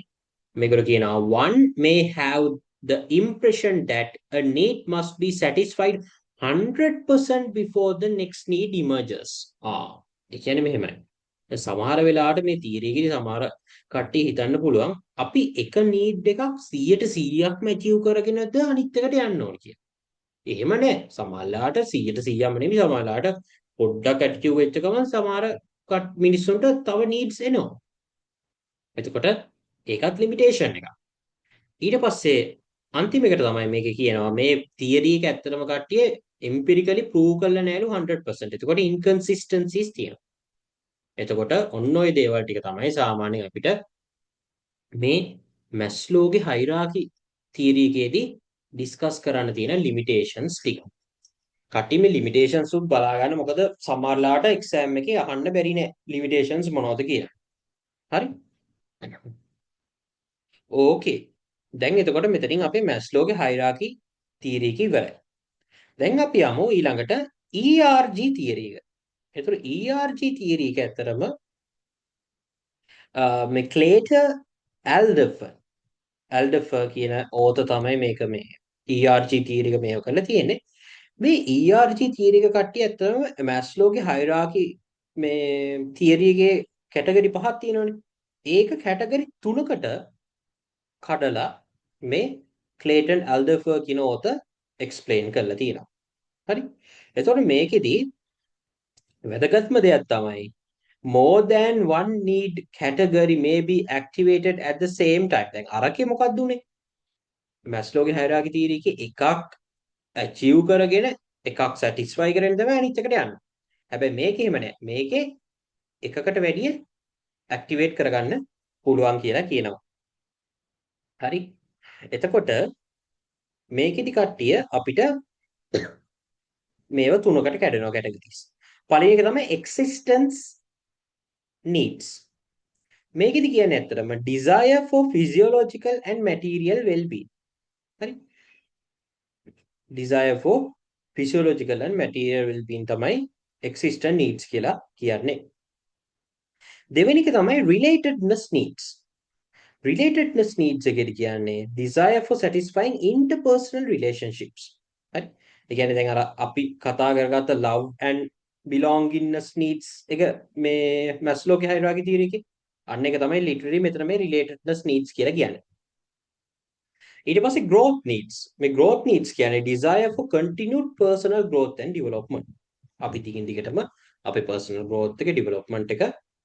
මේකට කියනවා one may have the impression that a need must be satisfied 100% before the next need emerges. ඒ කියන්නේ මෙහෙමයි. සමහර වෙලාවට මේ තියරි එකේදී සමහර කට්ටිය හිතන්න පුළුවන් අපි එක නීඩ් එකක් 100%ක්ම ඇචීව් කරගෙනද අනිත් එකට යන්න ඕන කියලා. එහෙම නැහැ. සමහරලාට 100%ක්ම නෙමෙයි සමහරලාට පොඩ්ඩක් ඇචීව් වෙච්ච ගමන් සමහර මිනිස්සුන්ට තව නීඩ්ස් එනවා. එතකොට ඒකත් ලිමිටේෂන් එකක්. ඊට පස්සේ අන්තිම එකට තමයි මේකේ කියනවා මේ තියරි එක ඇත්තටම කට්ටිය එම්පිරිකලි ප්‍රූව් කරලා නැලු 100%. එතකොට ඉන්කන්සිස්ටන්සිස් තියෙනවා. එතකොට ඔන්න ඔය දේවල් ටික තමයි සාමාන්‍යයෙන් අපිට මේ මැස්ලෝගේ හයිරාකි තියරි එකේදී ඩිස්කස් කරන්න තියෙන ලිමිටේෂන්ස් ටික. කට්ටිය මේ ලිමිටේෂන්ස් උත් බලා ගන්න මොකද සමහරලාට එක්සෑම් එකේ අහන්න බැරි නෑ ලිමිටේෂන්ස් මොනවද කියලා. හරි? ඕකේ. දැන් එතකොට මෙතනින් අපේ මැස්ලෝගේ හයිරාකි තියරි එක ඉවරයි. දැන් අපි යමු ඊළඟට ERG තියරි එක. එතකොට ERG තියරි එක ඇත්තරම මේ ක්ලේටර් ඇල්ඩර්ෆර් කියන ඕත තමයි මේක මේ ERG තියරි එක මේව කරලා තියෙන්නේ. මේ ERG තියරි එක කට්ටිය ඇත්තටම මැස්ලෝගේ හයිරාකි මේ තියරි එකේ කැටගරි පහක් තියෙනවනේ. ඒක කැටගරි 3කට කඩලා මේ ක්ලේටන් ඇල්ඩර්ෆර් කියන ඕත එක්ස්ප්ලেইন කරලා තියෙනවා. හරි? එතකොට මේකෙදි වැදගත්ම දෙයක් තමයි more than one need category may be activated at the same time. දැන් අරකේ මොකක්ද උනේ? මැස්ලෝගේ හයිරාකි තියරි එකේ එකක් achieve කරගෙන එකක් satisfy කරගෙන තමයි අනිත් එකට යන්නේ. හැබැයි මේකේ එහෙම නැහැ. මේකේ එකකට වැඩිය activate කරගන්න පුළුවන් කියලා කියනවා. හරි? එතකොට මේකෙදි කට්ටිය අපිට මේව තුනකට කැඩෙනවා කැටගරිස්. පළවෙනි එක තමයි existence needs. මේකෙදි කියන්නේ ඇත්තටම desire for physiological and material well-being. හරි? desire for physiological and material well-being තමයි existence needs කියලා කියන්නේ. දෙවෙනි එක තමයි relatedness needs. relatedness needs එකේදී කියන්නේ desire for satisfying interpersonal relationships. හරි? ඒ කියන්නේ දැන් අර අපි කතා කරගත්ත love and belongingness needs එක මේ මැස්ලෝගේ හයිරාකි තියරි එකේ අන්න එක තමයි literally මෙතන මේ relatedness needs කියලා කියන්නේ. ඊට පස්සේ growth needs. මේ growth needs කියන්නේ desire for continued personal growth and development. අපි දිගින් දිගටම අපේ personal growth එක development එක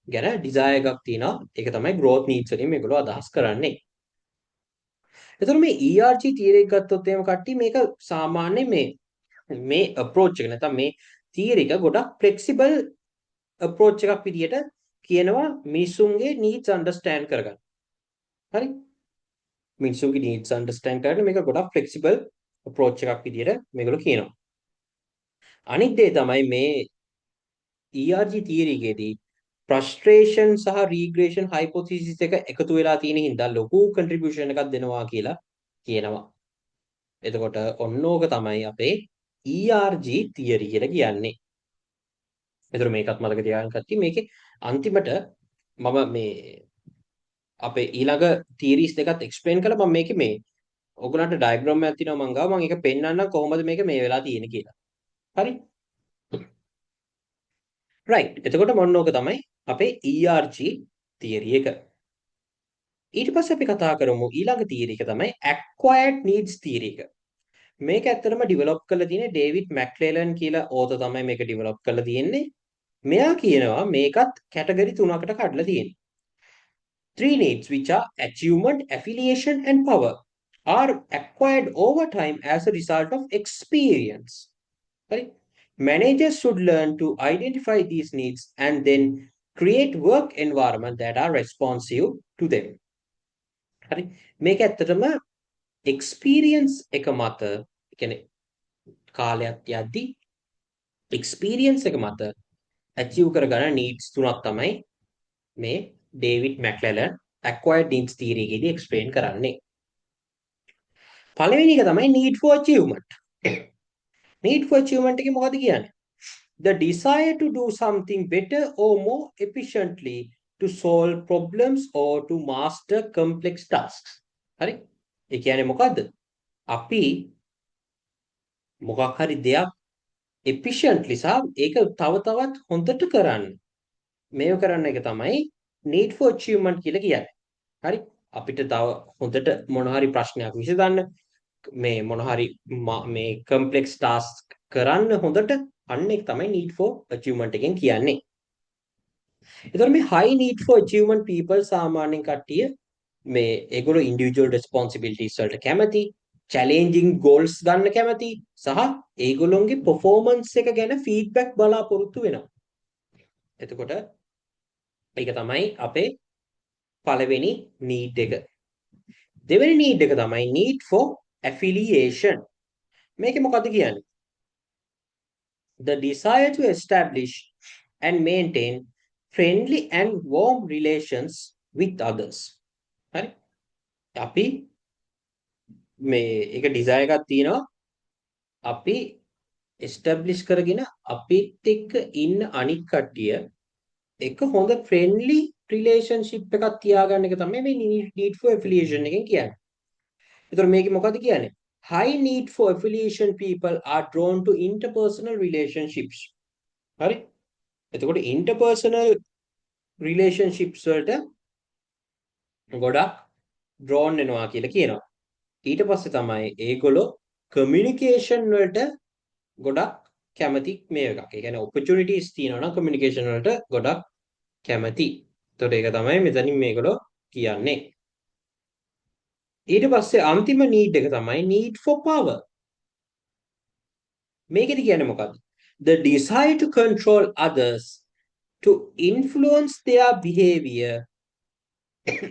ගැන desire එකක් තියෙනවා. ඒක තමයි growth needs වලින් මේගොල්ලෝ අදහස් කරන්නේ. එතකොට මේ ERG තියරි එක ගත්තොත් එහෙම කට්ටිය මේක සාමාන්‍ය මේ approach එක නැත්නම් මේ තියරි එක ගොඩක් flexible approach එකක් විදියට කියනවා මිනිසුන්ගේ needs understand කරගන්න. හරි? මිනිසුන්ගේ needs understand කරන්න මේක ගොඩක් flexible approach එකක් විදියට මේගොල්ලෝ කියනවා. අනිත් දේ තමයි මේ ERG theory එකේදී frustration සහ regression hypothesis එක එකතු වෙලා තියෙන හින්දා ලොකු contribution එකක් දෙනවා කියලා කියනවා. එතකොට ඔන්නෝක තමයි අපේ ERG theory කියලා කියන්නේ. එතකොට මේකත් මතක තියාගන්න කට්ටිය මේකේ අන්තිමට මම මේ අපේ ඊළඟ theories දෙකත් explain කළා මම මේකේ මේ ඔයගොල්ලන්ට diagram එකක් තියෙනවා මං ගාව මම ඒක පෙන්නන්නම් කොහොමද මේක මේ වෙලා තියෙන්නේ කියලා. හරි? right. එතකොට මොන්න ඕක තමයි අපේ ERG theory එක. ඊට පස්සේ අපි කතා කරමු ඊළඟ theory එක තමයි acquired needs theory එක. මේක ඇත්තටම develop කරලා තියෙන්නේ ඩේවිඩ් මැක්ලෙලන් කියලා author තමයි මේක develop කරලා තියෙන්නේ. මෙයා කියනවා මේකත් category තුනකට කඩලා තියෙන්නේ. Three needs which are achievement, affiliation and power are acquired over time as a result of experience. Right? Managers should learn to identify these needs and then create work environment that are responsive to them. හරි මේක ඇත්තටම experience එක මත කියන්නේ කාලයක් යද්දී experience එක මත achieve කරගන්න needs තුනක් තමයි මේ ඩේවිඩ් මැක්ලෙලන් acquired needs theory එකේදී explain කරන්නේ. පළවෙනි එක තමයි need for achievement. need for achievement එකේ මොකද කියන්නේ? The desire to do something better or more efficiently to solve problems or to master complex tasks. හරි? ඒ කියන්නේ මොකද්ද? අපි මොකක් හරි දෙයක් efficiently සහ ඒක තව තවත් හොඳට කරන්න. මේව කරන්න එක තමයි need for achievement කියලා කියන්නේ. හරි? අපිට තව හොඳට මොන හරි ප්‍රශ්නයක් විසඳන්න මේ මොන හරි මේ complex task කරන්න හොඳට අන්න ඒක තමයි need for achievement එකෙන් කියන්නේ. එතකොට මේ high need for achievement people සාමාන්‍යයෙන් කට්ටිය මේ ඒගොල්ලෝ individual responsibilities වලට කැමති, challenging goals ගන්න කැමති සහ ඒගොල්ලොන්ගේ performance එක ගැන feedback බලාපොරොත්තු වෙනවා. එතකොට ඒක තමයි අපේ පළවෙනි need එක. දෙවෙනි need එක තමයි need for affiliation. මේක මොකද්ද කියන්නේ? The desire to establish and maintain friendly and warm relations with others. හරි? අපි මේ ඒක desire එකක් තියෙනවා. අපි establish කරගෙන අපිත් එක්ක ඉන්න අනිත් කට්ටිය එක හොඳ friendly relationship එකක් තියාගන්න එක තමයි මේ need for affiliation එකෙන් කියන්නේ. ඒතර මේක මොකද්ද කියන්නේ? High need for affiliation people are drawn to interpersonal relationships. හරි? එතකොට interpersonal relationships වලට ගොඩක් drawn වෙනවා කියලා කියනවා. ඊට පස්සේ තමයි ඒගොල්ලෝ communication වලට ගොඩක් කැමති මේ එකක්. ඒ කියන්නේ opportunities තියෙනවා නම් communication වලට ගොඩක් කැමති. එතකොට ඒක තමයි මෙතනින් මේගොල්ලෝ කියන්නේ. ඊට පස්සේ අන්තිම need එක තමයි need for power. මේකෙදි කියන්නේ මොකද්ද? The desire to control others, to influence their behavior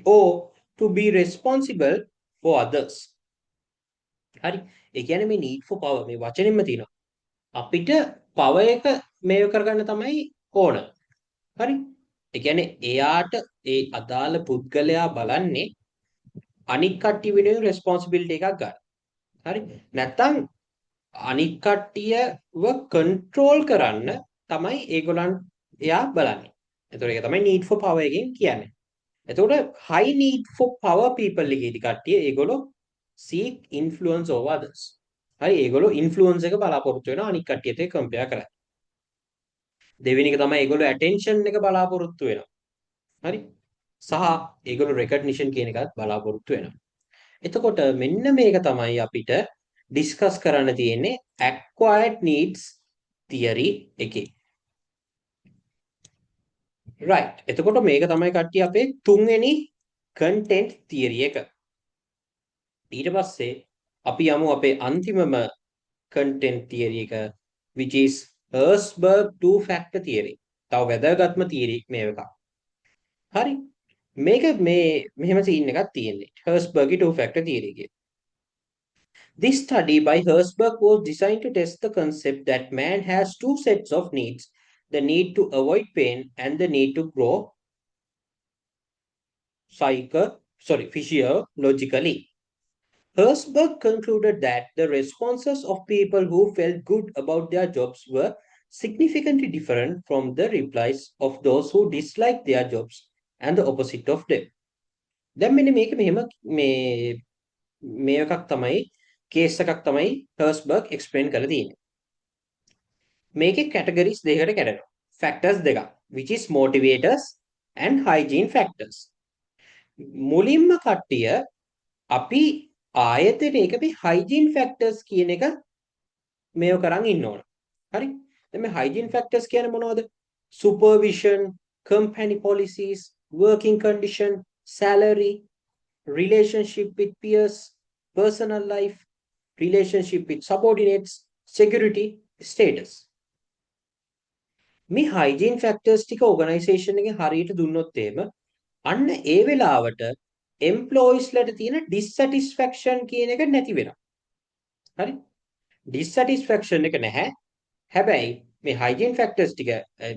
or to be responsible for others. හරි. ඒ කියන්නේ මේ need for power මේ වචනෙන්ම තියෙනවා. අපිට power එක මේව කරගන්න තමයි ඕන. හරි. ඒ කියන්නේ එයාට ඒ අදාළ පුද්ගලයා බලන්නේ අනික් කට්ටිය වෙනුවෙන් responsibility එකක් ගන්න. හරි. නැත්තම් අනික් කට්ටියව control කරන්න තමයි ඒගොල්ලන් එයා බලන්නේ. එතකොට ඒක තමයි need for power එකෙන් කියන්නේ. එතකොට high need for power people එකේදී කට්ටිය ඒගොල්ලෝ seek influence over others. හරි ඒගොල්ලෝ influence එක බලාපොරොත්තු වෙනවා අනික් කට්ටියත් එක්ක compare කරලා. දෙවෙනි එක තමයි ඒගොල්ලෝ attention එක බලාපොරොත්තු වෙනවා. හරි? සහ ඒගොල්ලෝ recognition කියන එකත් බලාපොරොත්තු වෙනවා. එතකොට මෙන්න මේක තමයි අපිට discuss කරන්න තියෙන්නේ acquired needs theory එකේ. right. එතකොට මේක තමයි කට්ටිය අපේ තුන්වෙනි content theory එක. ඊට පස්සේ අපි යමු අපේ අන්තිමම content theory එක which is Herzberg two factor theory. තව වැදගත්ම theory මේ එකක්. හරි. මේක මේ මෙහෙම සීන් එකක් තියෙන්නේ. Herzberg two factor theory එකේ. This study by Herzberg was designed to test the concept that man has two sets of needs, the need to avoid pain and the need to grow physiologically. Herzberg concluded that the responses of people who felt good about their jobs were significantly different from the replies of those who disliked their jobs and the opposite of them. දැන් මෙන්න මේක මෙහෙම මේ එකක් තමයි case එකක් තමයි හර්ස්බර්ග් explain කරලා තියෙන්නේ. මේකේ කැටගරිස් දෙකකට කැඩෙනවා. ෆැක්ටර්ස් දෙකක් which is motivators and hygiene factors. මුලින්ම කට්ටිය අපි ආයතනයක මේ hygiene factors කියන එක මේව කරන් ඉන්න ඕන. හරි? දැන් මේ hygiene factors කියන්නේ මොනවද? Supervision, company policies, working condition, salary, relationship with peers, personal life, relationship with subordinates, security, status. මේ hygiene factors ටික organization එකේ හරියට දුන්නොත් එහෙම අන්න ඒ වෙලාවට employees ලට තියෙන dissatisfaction කියන එක නැති වෙනවා. හරි? dissatisfaction එක නැහැ. හැබැයි මේ hygiene factors ටික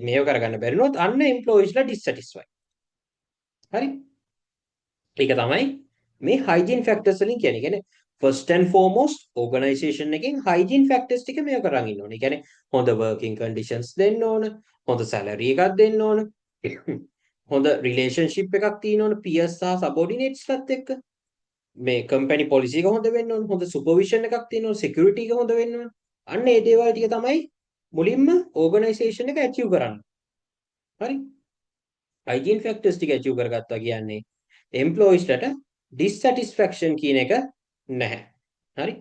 මේව කරගන්න බැරිනොත් අන්න employees ලා dissatisfied. හරි? ඒක තමයි මේ hygiene factors වලින් කියන්නේ. කියන්නේ first and foremost organization එකෙන් hygiene factors ටික මේව කරන් ඉන්න ඕනේ. කියන්නේ හොඳ working conditions දෙන්න ඕන, හොඳ salary එකක් දෙන්න ඕන, හොඳ relationship එකක් තියෙන්න ඕන peers සහ subordinates ලත් එක්ක. මේ company policy එක හොඳ වෙන්න ඕන, හොඳ supervision එකක් තියෙන්න ඕන, security එක හොඳ වෙන්න ඕන. අන්න ඒ දේවල් ටික තමයි මුලින්ම organization එක achieve කරන්න. හරි? hygiene factors ටික achieve කරගත්තා කියන්නේ employees ලට dissatisfaction කියන එක නැහැ. හරි?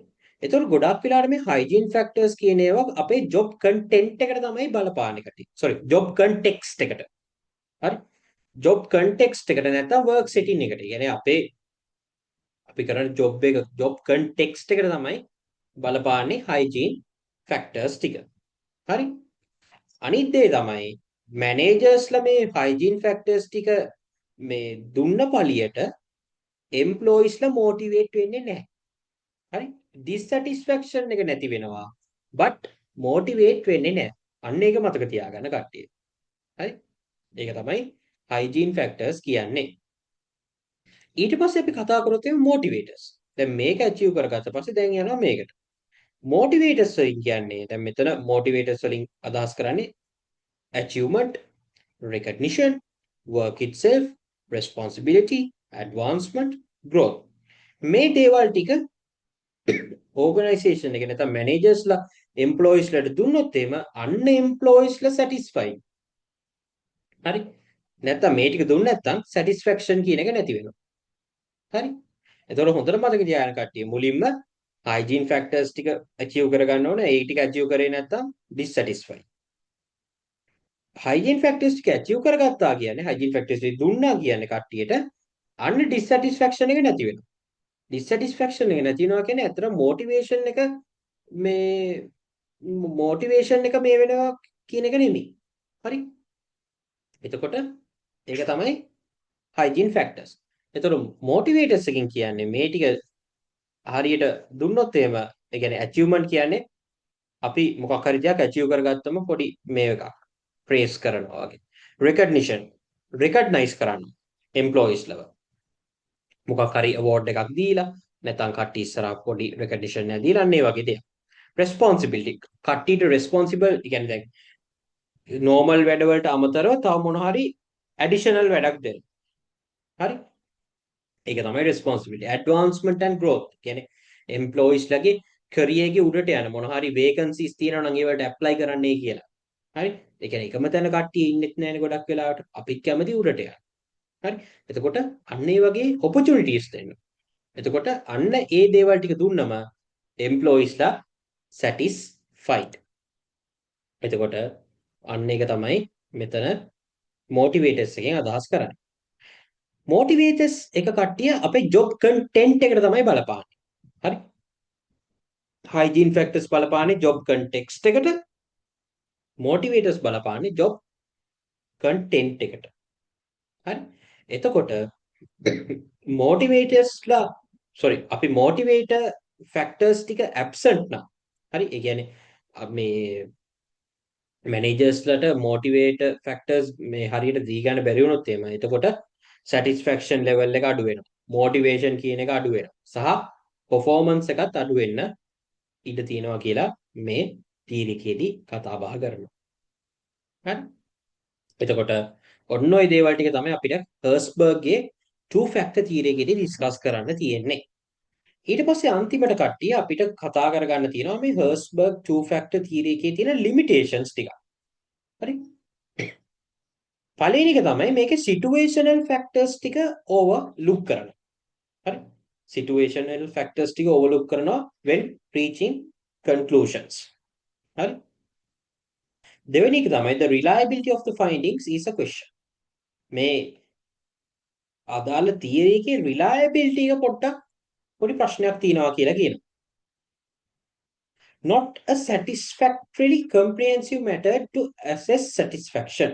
එතකොට ගොඩක් වෙලාවට මේ hygiene factors කියන ඒවා අපේ job content එකට තමයි බලපාන්නේ කටි. sorry job context එකට. හරි? job context එකට නැත්නම් work setting එකට. කියන්නේ අපි කරන job context එකට තමයි බලපාන්නේ hygiene factors ටික. හරි? අනිත් දේ තමයි මැනේජර්ස්ලා මේ hygiene factors ටික මේ දුන්න පළියට එම්ප්ලොයිස්ලා මොටිවේට් වෙන්නේ නැහැ. හරි? dissatisfaction එක නැති වෙනවා. but motivate වෙන්නේ නැහැ. අන්න ඒක මතක තියාගන්න කට්ටිය. හරි? ඒක තමයි hygiene factors කියන්නේ. ඊට පස්සේ අපි කතා කරොත් එමේ motivators. දැන් මේක achieve කරගත්ත පස්සේ දැන් යනවා මේකට. motivators වලින් කියන්නේ දැන් මෙතන motivators වලින් අදහස් කරන්නේ achievement, recognition, work itself, responsibility, advancement, growth. මේ දේවල් ටික organization එක නැත්නම් managers ලා employees ලට දුන්නොත් එහෙම අන්න employees ලා satisfied. හරි? නැත්නම් මේ ටික දුන්නේ නැත්නම් satisfaction කියන එක නැති වෙනවා. හරි? එතකොට හොඳට මතක තියාගන්න කට්ටිය මුලින්ම hygiene factors ටික achieve කරගන්න ඕනේ. ඒ ටික achieve කරේ නැත්නම් dissatisfied. hygiene factors ටික achieve කරගත්තා කියන්නේ hygiene factors ටික දුන්නා කියන්නේ කට්ටියට අන්න dissatisfaction එක නැති වෙනවා. dissatisfaction එක නැති වෙනවා කියන්නේ අතන motivation එක මේ වෙනවා කියන එක නෙමෙයි. හරි? එතකොට ඒක තමයි hygiene factors. එතකොට motivators එකකින් කියන්නේ මේ ටික හරියට දුන්නොත් එහෙම ඒ කියන්නේ achievement කියන්නේ අපි මොකක් හරි දෙයක් achieve කරගත්තම පොඩි මේ එකක් praise කරනවා වගේ. recognition recognize කරනවා employees ලව. මොකක් හරි award එකක් දීලා නැත්නම් කට්ටිය ඉස්සරහා පොඩි recognition එකක් දීලා අන්න ඒ වගේ දෙයක්. responsibility කට්ටියට responsible කියන්නේ දැන් normal වැඩවලට අමතරව තව මොන හරි additional වැඩක් දෙන්න. හරි? ඒක තමයි responsibility. advancement and growth කියන්නේ employees ලගේ career එකේ උඩට යන මොන හරි vacancies තියෙනවා නම් ඒවට apply කරන්නයි කියලා. හරි? ඒ කියන්නේ එකම තැන කට්ටිය ඉන්නෙත් නැහැනේ ගොඩක් වෙලාවට. අපිත් කැමති උඩට යන්න. හරි? එතකොට අන්න ඒ වගේ opportunities දෙන්න. එතකොට අන්න ඒ දේවල් ටික දුන්නම employees ලා satisfied. එතකොට අන්න ඒක තමයි මෙතන motivators එකෙන් අදහස් කරන්නේ. motivators එක කට්ටිය අපේ job content එකට තමයි බලපාන්නේ. හරි? hygiene factors බලපාන්නේ job context එකට. motivators බලපාන්නේ job content එකට. හරි? එතකොට motivators ලා අපි motivator ෆැක්ටර්ස් ටික ඇබ්සන්ට් නම් හරි ඒ කියන්නේ මේ මැනේජර්ස්ලට මොටිවේට ෆැක්ටර්ස් මේ හරියට දී ගන්න බැරි වුණොත් එහෙම එතකොට සැටිස්ෆැක්ෂන් ලෙවල් එක අඩු වෙනවා මොටිවේෂන් කියන එක අඩු වෙනවා සහ පර්ෆෝමන්ස් එකත් අඩු වෙන්න ඉඩ තියෙනවා කියලා මේ තීරිකේදී කතා බහ කරනවා හරි එතකොට ඔන්න ඔය දේවල් ටික තමයි අපිට හර්ස්බර්ග්ගේ two factor theory එකේදී ඩිස්කස් කරන්න තියෙන්නේ. ඊට පස්සේ අන්තිමට කට්ටිය අපිට කතා කරගන්න තියෙනවා මේ හර්ස්බර්ග් two factor theory එකේ තියෙන limitations ටික. හරි? පළවෙනි එක තමයි මේකේ situational factors ටික overlook කරන. හරි? situational factors ටික overlook කරනවා when reaching conclusions. හරි? දෙවෙනි එක තමයි the reliability of the findings is a question. මේ අදාළ තියරි එකේ රිලයබිලිටි එක පොඩ්ඩක් පොඩි ප්‍රශ්නයක් තියෙනවා කියලා කියනවා. Not a satisfactorily comprehensive method to assess satisfaction.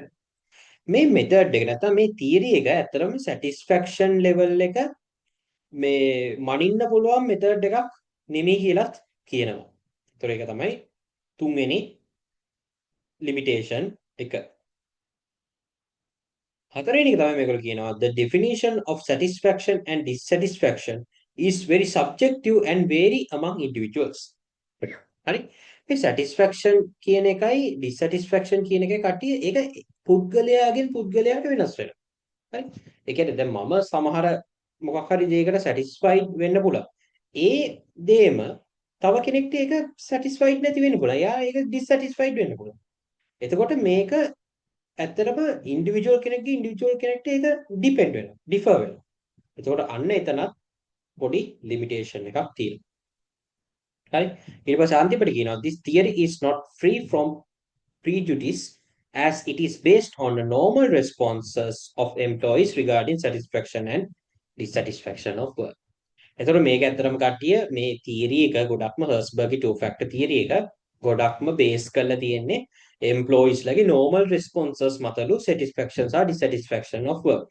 මේ මෙතඩ් එක නැත්නම් මේ තියරි එක ඇත්තටම satisfaction level එක මේ මනින්න පුළුවන් මෙතඩ් එකක් නෙමෙයි කියලාත් කියනවා. ඒතර ඒක තමයි තුන්වෙනි limitation එක. හතරවෙනි එක තමයි මේගොල්ලෝ කියනවා the definition of satisfaction and dissatisfaction is very subjective and vary among individuals. හරි මේ satisfaction කියන එකයි dissatisfaction කියන එකයි කට්ටිය ඒක පුද්ගලයාගෙන් පුද්ගලයාට වෙනස් වෙනවා. හරි ඒ කියන්නේ දැන් මම සමහර මොකක් හරි දෙයකට satisfied වෙන්න පුළුවන්. ඒ දෙයම තව කෙනෙක්ට ඒක satisfied නැති වෙන්න පුළුවන්. එයා ඒක dissatisfied වෙන්න පුළුවන්. එතකොට මේක ඇත්තටම ඉන්ඩිවිජුවල් කෙනෙක්ගේ ඉන්ඩිවිජුවල් කෙනෙක්ට ඒක ඩිපෙන්ඩ් වෙනවා ඩිෆර් වෙනවා. එතකොට අන්න එතනත් පොඩි ලිමිටේෂන් එකක් තියෙනවා. හරි ඊට පස්සේ අන්තිමට කියනවා this theory is not free from prejudice as it is based on the normal responses of employees regarding satisfaction and dissatisfaction of work. එතකොට මේක ඇත්තටම කට්ටිය මේ තියරි එක ගොඩක්ම හර්ස්බර්ග්ගේ two factor තියරි එක ගොඩක්ම බේස් කරලා තියෙන්නේ employees ලගේ normal responses මතලු satisfaction සහ dissatisfaction of work.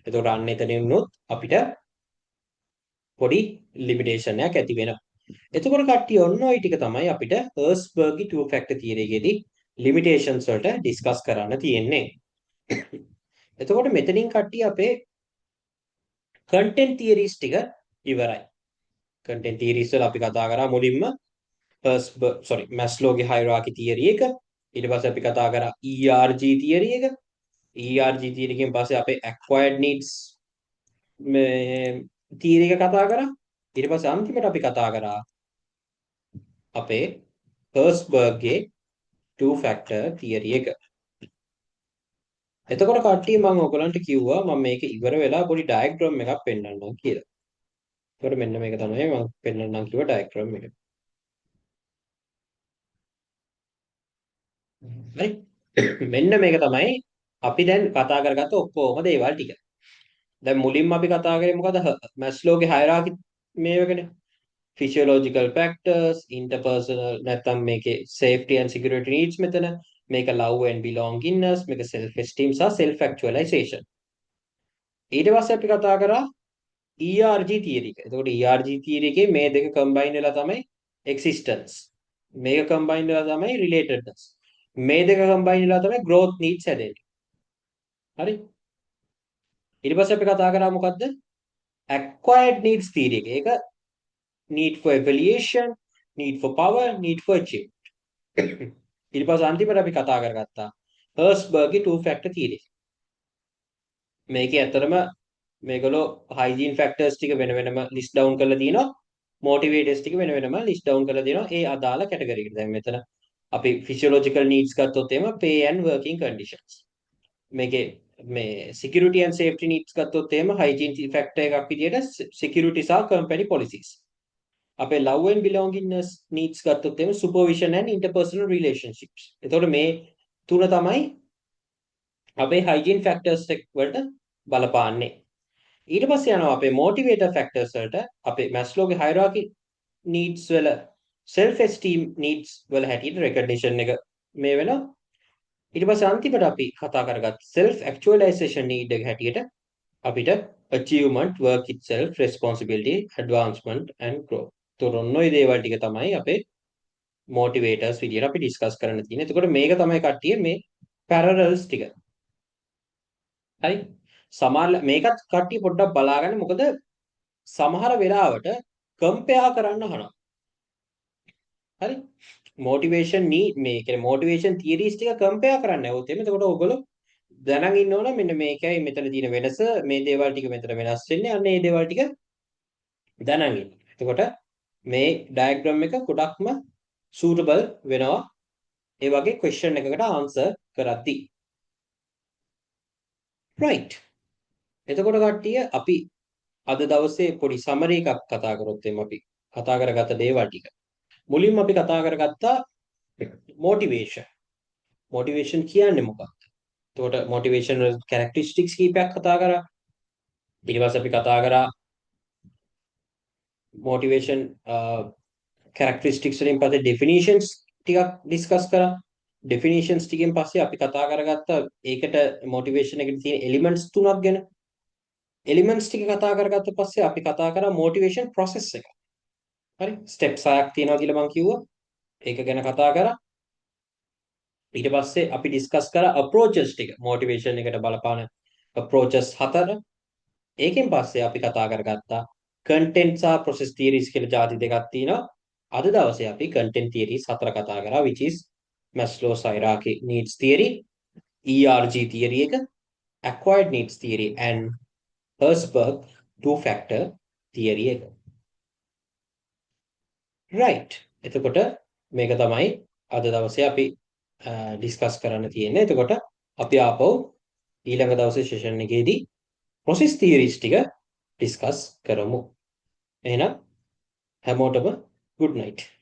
එතකොට අන්න එතනින් උනොත් අපිට පොඩි limitation එකක් ඇති වෙනවා. එතකොට කට්ටිය ඔන්න ඔය ටික තමයි අපිට හර්ස්බර්ග්ගේ two factor theory එකේදී limitations වලට discuss කරන්න තියෙන්නේ. එතකොට මෙතනින් කට්ටිය අපේ content theories ටික ඉවරයි. content theories වල අපි කතා කරා මුලින්ම Maslowගේ hierarchy theory එක. ඊට පස්සේ අපි කතා කරා ERG theory එක. ERG theory එකෙන් පස්සේ අපේ acquired needs මේ theory එක කතා කරා. ඊට පස්සේ අන්තිමට අපි කතා කරා අපේ හර්ස්බර්ග්ගේ two factor theory එක. එතකොට කට්ටිය මම ඔයගලන්ට කිව්වා මම මේක ඉවර වෙලා පොඩි ඩයග්‍රෑම් එකක් පෙන්නන්නම් කියලා. ඒකට මෙන්න මේක තමයි මම පෙන්නන්නම් කිව්ව ඩයග්‍රෑම් එක. හරි මෙන්න මේක තමයි අපි දැන් කතා කරගත්ත ඔක්කොම දේවල් ටික. දැන් මුලින්ම අපි කතා කරේ මොකද මැස්ලෝගේ හයරාකි මේවකනේ physiological factors interpersonal නැත්නම් මේකේ safety and security needs මෙතන මේක love and belongingness මේක self esteem සහ self actualization. ඊට පස්සේ අපි කතා කරා ERG theory එක. එතකොට ERG theory එකේ මේ දෙක combine වෙලා තමයි existence. මේක combine වෙලා තමයි relatedness. මේ දෙක combine වෙලා තමයි growth needs හැදෙන්නේ. හරි? ඊට පස්සේ අපි කතා කරා මොකද්ද? acquired needs theory එක. ඒක need for evaluation, need for power, need for achievement. ඊට පස්සේ අන්තිමට අපි කතා කරගත්තා හර්ස්බර්ග්ගේ two factor theory. මේකේ ඇත්තටම මේගොල්ලෝ hygiene factors ටික වෙන වෙනම list down කරලා තියෙනවා. motivators ටික වෙන වෙනම list down කරලා තියෙනවා. ඒ අදාළ category එකට. දැන් මෙතන අපි physiological needs ගත්තොත් එම pay and working conditions. මේකේ මේ security and safety needs ගත්තොත් එම hygiene factor එකක් විදියට security සහ company policies. අපේ love and belongingness needs ගත්තොත් එම supervision and interpersonal relationships. එතකොට මේ තුන තමයි අපේ hygiene factors වලට බලපාන්නේ. ඊට පස්සේ යනවා අපේ motivator factors වලට අපේ Maslowගේ hierarchy needs වල self esteem needs වල හැටියට recognition එක මේ වෙනවා. ඊට පස්සේ අන්තිමට අපි කතා කරගත් self actualization need එක හැටියට අපිට achievement, work itself, responsibility, advancement and growth එතකොට ඔන්න ඔය දේවල් ටික තමයි අපේ මොටිවේටර්ස් විදියට අපි ඩිස්කස් කරන්න තියෙන්නේ. එතකොට මේක තමයි කට්ටිය මේ පැරලල්ස් ටික. හරි. සමහර මේකත් කට්ටිය පොඩ්ඩක් බලාගන්න. මොකද සමහර වෙලාවට කම්පෙයාර් කරන්න අහනවා. හරි. මොටිවේෂන් මේ කියන්නේ මොටිවේෂන් තියරිස් ටික කම්පෙයාර් කරන්න આવොත් එතකොට ඔයගොල්ලෝ දැනගෙන ඉන්න ඕන මෙන්න මේකයි මෙතන තියෙන වෙනස මේ දේවල් ටික මෙතන වෙනස් වෙන්නේ අන්න ඒ දේවල් ටික දැනගෙන ඉන්න. එතකොට මේ ඩයග්‍රෑම් එක ගොඩක්ම සූටබල් වෙනවා ඒ වගේ ක්වෙස්චන් එකකට ආන්සර් කරද්දී. right. එතකොට කට්ටිය අපි අද දවසේ පොඩි සමරි එකක් කතා කරොත් අපි කතා කරගත්ත දේවල් ටික. මුලින්ම අපි කතා කරගත්තා මොටිවේෂන්. මොටිවේෂන් කියන්නේ මොකක්ද? එතකොට මොටිවේෂන් වල කැරක්ටරිස්ටික්ස් කීපයක් කතා කරා. ඊට පස්සේ අපි කතා කරා මොටිවේෂන් කැරක්ටරිස්ටික්ස් වලින් පස්සේ ඩෙෆිනිෂන්ස් ටිකක් ඩිස්කස් කරා. ඩෙෆිනිෂන්ස් ටිකෙන් පස්සේ අපි කතා කරගත්තා ඒකට මොටිවේෂන් එකට තියෙන එලිමන්ට්ස් තුනක් ගැන. එලිමන්ට්ස් ටික කතා කරගත්ත පස්සේ අපි කතා කරා මොටිවේෂන් ප්‍රොසෙස් එක. හරි ස්ටෙප්ස් 6ක් තියෙනවා කියලා මම කිව්වා. ඒක ගැන කතා කරා. ඊට පස්සේ අපි ඩිස්කස් කරා අප්‍රෝචස් ටික. මොටිවේෂන් එකට බලපාන අප්‍රෝචස් 4. ඒකෙන් පස්සේ අපි කතා කරගත්තා කන්ටෙන්ට් සහ ප්‍රොසෙස් තියරිස් කියලා ಜಾති දෙකක් තියෙනවා. අද දවසේ අපි කන්ටෙන්ට් තියරිස් 4 කතා කරා which is Maslow's hierarchy needs theory, ERG theory එක, acquired needs theory and Herzberg two factor theory එක. right. එතකොට මේක තමයි අද දවසේ අපි ඩිස්කස් කරන්න තියෙන්නේ. එතකොට අපි ආපහු ඊළඟ දවසේ සෙෂන් එකේදී process theories ටික ඩිස්කස් කරමු. එහෙනම් හැමෝටම good night.